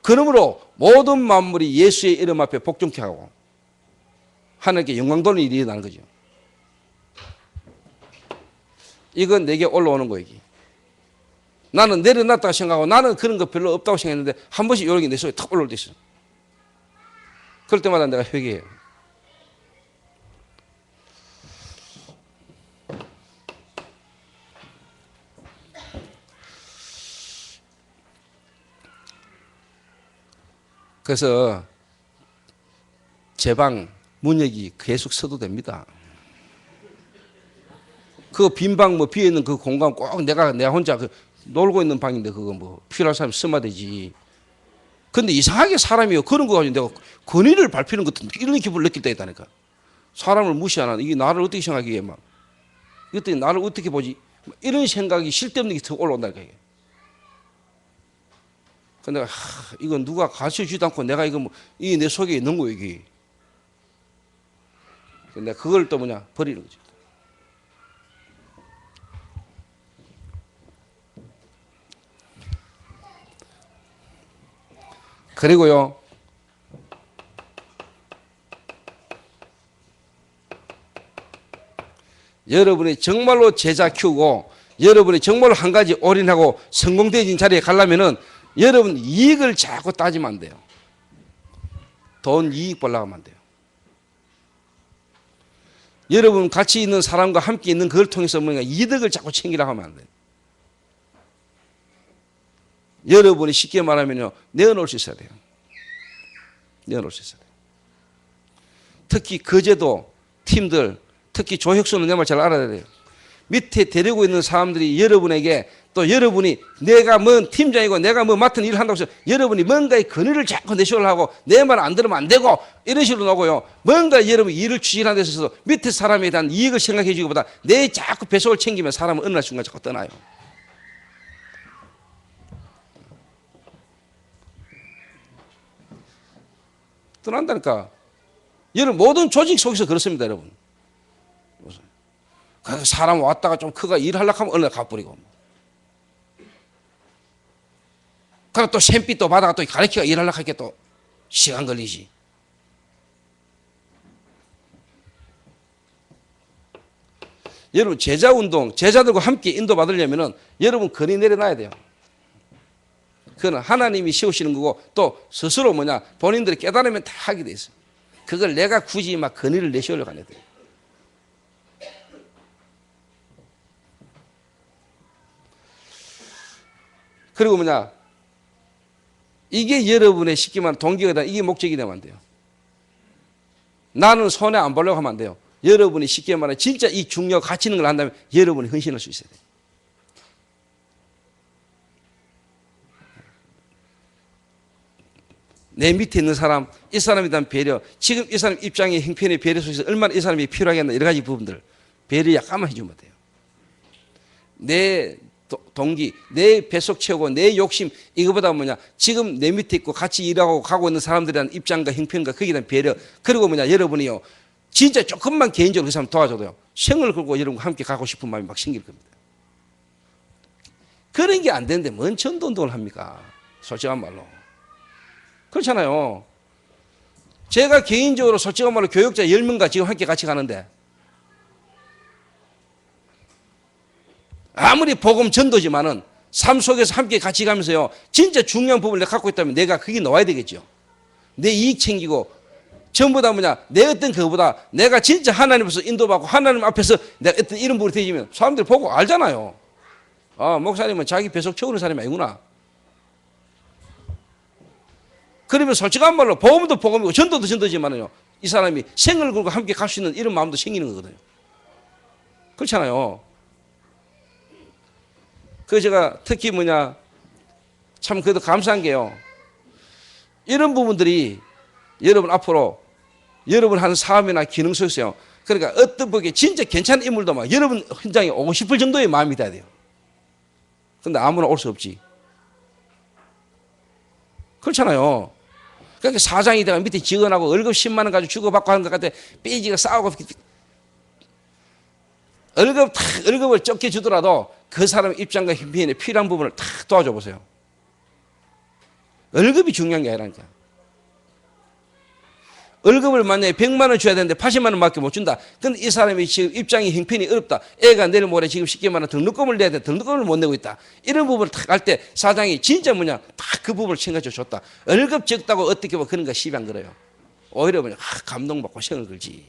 그러므로 모든 만물이 예수의 이름 앞에 복종케 하고 하나님께 영광 돌리는 일이 일어나는 거죠. 이건 내게 올라오는 거예요. 나는 내려놨다고 생각하고 나는 그런 거 별로 없다고 생각했는데 한 번씩 요령이 내 속에 탁 올라올 때 있어. 그럴 때마다 내가 회개해요. 그래서 제 방 문혁이 계속 써도 됩니다. 그 빈 방 뭐 비어 있는 그 공간 꼭 내가 혼자 놀고 있는 방인데 그거 뭐 필요한 사람이 쓰면 되지. 근데 이상하게 사람이요 그런 거 가지고 내가 권위를 밟히는 것도 이런 기분을 느낄 때가 있다니까. 사람을 무시하나 이게 나를 어떻게 생각하기에 막 이것들이 나를 어떻게 보지 이런 생각이 쓸데없는 게 더 올라온다니까 이게. 근데 내가 이건 누가 가르쳐 주지도 않고 내가 이거 뭐 이게 내 속에 있는 거 이게. 근데 그걸 또 뭐냐 버리는 거지. 그리고요 여러분이 정말로 제자 키우고 여러분이 정말로 한 가지 올인하고 성공되어진 자리에 가려면은 여러분 이익을 자꾸 따지면 안 돼요. 돈 이익 보려고 하면 안 돼요. 여러분 같이 있는 사람과 함께 있는 그걸 통해서 뭔가 이득을 자꾸 챙기려고 하면 안 돼요. 여러분이 쉽게 말하면요 내어놓을 수 있어야 돼요. 내어놓을 수 있어야 돼요. 특히 거제도 팀들 특히 조혁수는 내 말 잘 알아야 돼요. 밑에 데리고 있는 사람들이 여러분에게 또 여러분이 내가 뭔 팀장이고 내가 뭐 맡은 일을 한다고 해서 여러분이 뭔가의 권위를 자꾸 내시려고 하고 내 말 안 들으면 안 되고 이런 식으로 나오고요. 뭔가 여러분 일을 추진하는 데 있어서 밑에 사람에 대한 이익을 생각해 주기보다 내 자꾸 배속을 챙기면 사람은 어느 날 순간 자꾸 떠나요. 떠난다니까. 여러분 모든 조직 속에서 그렇습니다 여러분. 사람 왔다가 좀 크가 일하려고 하면 어느 날 가버리고 그리고 또 샘빛 또 받아가 또 가르치가 일하려고 하니까 또 시간 걸리지. 여러분 제자운동 제자들과 함께 인도받으려면 여러분 건이 내려놔야 돼요. 그건 하나님이 세우시는 거고 또 스스로 뭐냐 본인들이 깨달으면 다 하게 돼 있어요. 그걸 내가 굳이 막 건의를 내세우려고 안 해도 돼요. 그리고 뭐냐 이게 여러분의 쉽게 말하면 동기가 다 이게 목적이 되면 안 돼요. 나는 손해 안 보려고 하면 안 돼요. 여러분이 쉽게 말하면 진짜 이 중요 가치 있는 걸 한다면 여러분이 헌신할 수 있어야 돼요. 내 밑에 있는 사람, 이 사람에 대한 배려, 지금 이 사람 입장의 형편의 배려 속에서 얼마나 이 사람이 필요하겠나 여러 가지 부분들 배려 약간만 해주면 돼요. 내 동기, 내 배속 채우고 내 욕심 이거보다 뭐냐 지금 내 밑에 있고 같이 일하고 가고 있는 사람들에 대한 입장과 형편과 거기에 대한 배려 그리고 뭐냐 여러분이요 진짜 조금만 개인적으로 그 사람 도와줘도요 생을 걸고 여러분과 함께 가고 싶은 마음이 막 생길 겁니다. 그런 게 안 되는데 뭔 전도운동을 합니까? 솔직한 말로 그렇잖아요. 제가 개인적으로 솔직한 말로 교육자 10명과 지금 함께 같이 가는데 아무리 복음 전도지만은 삶 속에서 함께 같이 가면서요 진짜 중요한 부분을 내가 갖고 있다면 내가 거기 넣어야 되겠죠. 내 이익 챙기고 전부 다 뭐냐 내 어떤 그거보다 내가 진짜 하나님 앞에서 인도받고 하나님 앞에서 내가 어떤 이런 부분이 되지면 사람들이 보고 알잖아요. 아 목사님은 자기 배속 채우는 사람이 아니구나. 그러면 솔직한 말로 복음도 복음이고 전도도 전도지만은요 이 사람이 생을 걸고 함께 갈 수 있는 이런 마음도 생기는 거거든요. 그렇잖아요. 그 제가 특히 뭐냐 참 그래도 감사한 게요. 이런 부분들이 여러분 앞으로 여러분 하는 사업이나 기능 속에서요. 그러니까 어떤 분이 진짜 괜찮은 인물도 막 여러분 현장에 오고 싶을 정도의 마음이 돼야 돼요. 근데 아무나 올 수 없지. 그렇잖아요. 그러니까 사장이 내가 밑에 직원하고 월급 10만 원 가지고 주고받고 하는 것 같아 삐지가 싸우고 월급을 적게 주더라도 그 사람 입장과 형편에 필요한 부분을 다 도와줘 보세요. 월급이 중요한 게 아니라니까. 월급을 만약에 100만 원 줘야 되는데 80만 원밖에 못 준다. 근데 이 사람이 지금 입장이 형편이 어렵다. 애가 내일 모레 지금 10개만 원 등록금을 내야 돼. 등록금을 못 내고 있다. 이런 부분을 딱 할 때 사장이 진짜 뭐냐 딱 그 부분을 챙겨줘 줬다. 월급 적다고 어떻게 보면 그런 거 시비 안 걸어요. 오히려 뭐냐 감동받고 생을 걸지.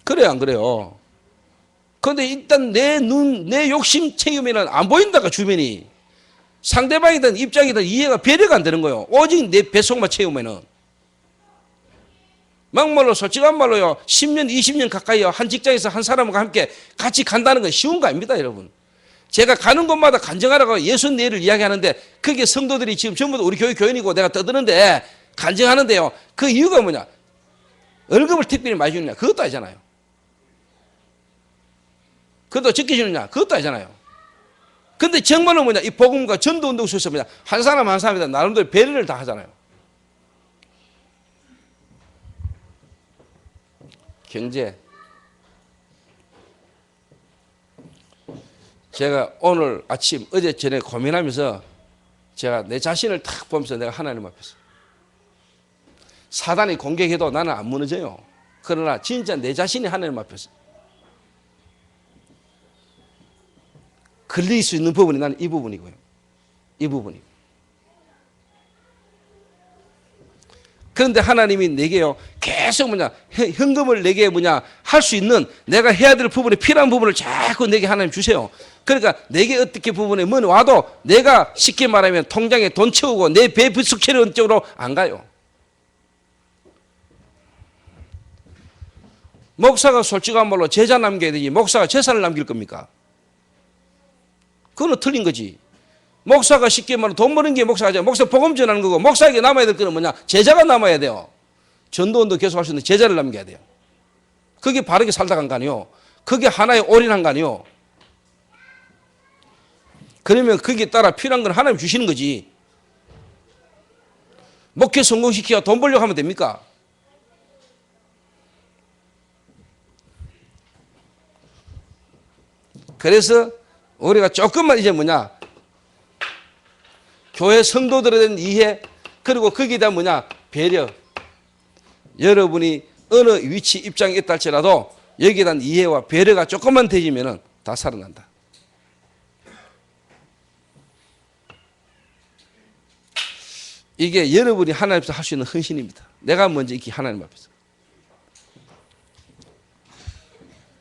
그래요 안 그래요? 그런데 일단 내 욕심 채우면 안 보인다가 주변이. 상대방이든 입장이든 이해가 배려가 안 되는 거예요. 오직 내 뱃속만 채우면은. 막말로 솔직한 말로요. 10년 20년 가까이요. 한 직장에서 한 사람과 함께 같이 간다는 건 쉬운 거 아닙니다 여러분. 제가 가는 곳마다 간증하라고 64일을 이야기하는데 그게 성도들이 지금 전부 다 우리 교회 교인이고 내가 떠드는데 간증하는데요. 그 이유가 뭐냐. 월급을 특별히 많이 주느냐 그것도 아니잖아요. 그것도 적게 주느냐 그것도 아니잖아요. 근데 정말로 뭐냐 이 복음과 전도운동 속에서 뭐냐 한 사람 한 사람이다 나름대로 배려를 다 하잖아요. 경제. 제가 오늘 아침 어제 전에 고민하면서 제가 내 자신을 탁 보면서 내가 하나님 앞에서 사단이 공격해도 나는 안 무너져요. 그러나 진짜 내 자신이 하나님 앞에서 걸릴 수 있는 부분이 나는 이 부분이고요. 이 부분이. 그런데 하나님이 내게요 계속 뭐냐 현금을 내게 뭐냐 할 수 있는 내가 해야 될 부분에 필요한 부분을 자꾸 내게 하나님 주세요. 그러니까 내게 어떻게 부분에 뭐 와도 내가 쉽게 말하면 통장에 돈 채우고 내 배 부숙 채우는 쪽으로 안 가요. 목사가 솔직한 말로 제자 남겨야 되지 목사가 재산을 남길 겁니까? 그거는 틀린 거지. 목사가 쉽게 말하면 돈 버는 게 목사가 아니라 목사 복음 전하는 거고 목사에게 남아야 될 거는 뭐냐 제자가 남아야 돼요. 전도원도 계속 할 수 있는 제자를 남겨야 돼요. 그게 바르게 살다 간 거 아니요. 그게 하나에 올인한 거 아니요. 그러면 거기에 따라 필요한 건 하나님 주시는 거지. 목회 성공시키고 돈 벌려고 하면 됩니까? 그래서 우리가 조금만 이제 뭐냐 교회 성도들에 대한 이해 그리고 거기에 대한 뭐냐 배려. 여러분이 어느 위치 입장에 있다 할지라도 여기에 대한 이해와 배려가 조금만 되지면 다 살아난다. 이게 여러분이 하나님 앞에서 할 수 있는 헌신입니다. 내가 먼저 이렇게 하나님 앞에서.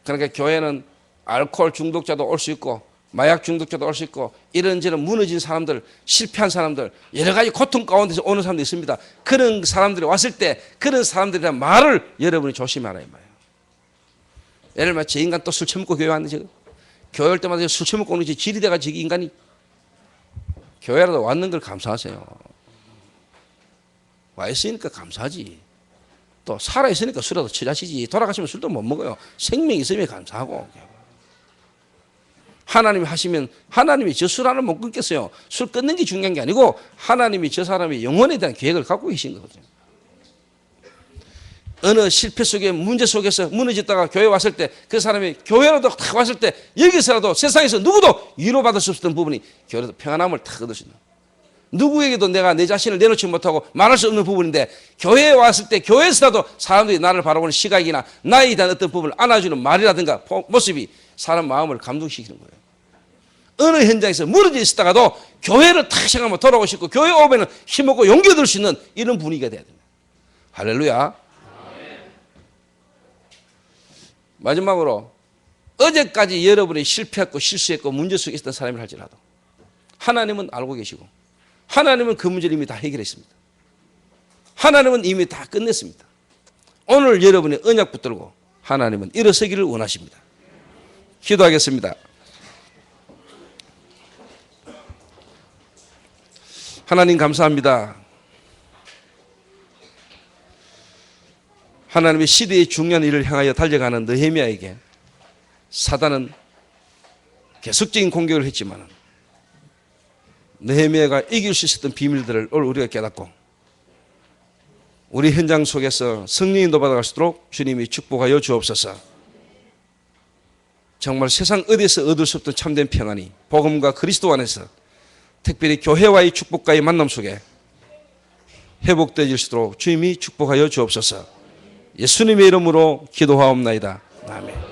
그러니까 교회는 알코올 중독자도 올 수 있고 마약 중독자도 올 수 있고 이런저런 무너진 사람들 실패한 사람들 여러 가지 고통 가운데서 오는 사람도 있습니다. 그런 사람들이 왔을 때 그런 사람들에 대한 말을 여러분이 조심하라 이 말이에요. 예를 들면 저 인간 또 술 처먹고 교회 왔는데 지금 교회 올 때마다 술 처먹고 오는 질이 돼가지고 인간이 교회라도 왔는 걸 감사하세요. 와 있으니까 감사하지. 또 살아 있으니까 술이라도 처자시지. 돌아가시면 술도 못 먹어요. 생명이 있으면 감사하고. 하나님이 하시면 하나님이 저 술 하나 못 끊겠어요. 술 끊는 게 중요한 게 아니고 하나님이 저 사람의 영혼에 대한 계획을 갖고 계신 거거든요. 어느 실패 속에 문제 속에서 무너졌다가 교회 왔을 때 그 사람이 교회라도 딱 왔을 때 여기서라도 세상에서 누구도 위로받을 수 없었던 부분이 교회에서 평안함을 탁 얻을 수 있는 누구에게도 내가 내 자신을 내놓지 못하고 말할 수 없는 부분인데 교회에 왔을 때 교회에서라도 사람들이 나를 바라보는 시각이나 나에 대한 어떤 부분을 안아주는 말이라든가 모습이 사람 마음을 감동시키는 거예요. 어느 현장에서 무너져 있었다가도 교회를 탁 생각하면 돌아오고 싶고 교회 오면 힘없고 용기 얻을 수 있는 이런 분위기가 돼야 됩니다. 할렐루야. 마지막으로 어제까지 여러분이 실패했고 실수했고 문제 속에 있었던 사람을 할지라도 하나님은 알고 계시고 하나님은 그 문제를 이미 다 해결했습니다. 하나님은 이미 다 끝냈습니다. 오늘 여러분이 언약 붙들고 하나님은 일어서기를 원하십니다. 기도하겠습니다. 하나님 감사합니다. 하나님의 시대의 중요한 일을 향하여 달려가는 느헤미야에게 사단은 계속적인 공격을 했지만 느헤미야가 이길 수 있었던 비밀들을 오늘 우리가 깨닫고 우리 현장 속에서 성령이 인도받아갈 수 있도록 주님이 축복하여 주옵소서. 정말 세상 어디서 얻을 수 없던 참된 평안이 복음과 그리스도 안에서 특별히 교회와의 축복과의 만남 속에 회복되어질 수 있도록 주님이 축복하여 주옵소서. 예수님의 이름으로 기도하옵나이다. 아멘.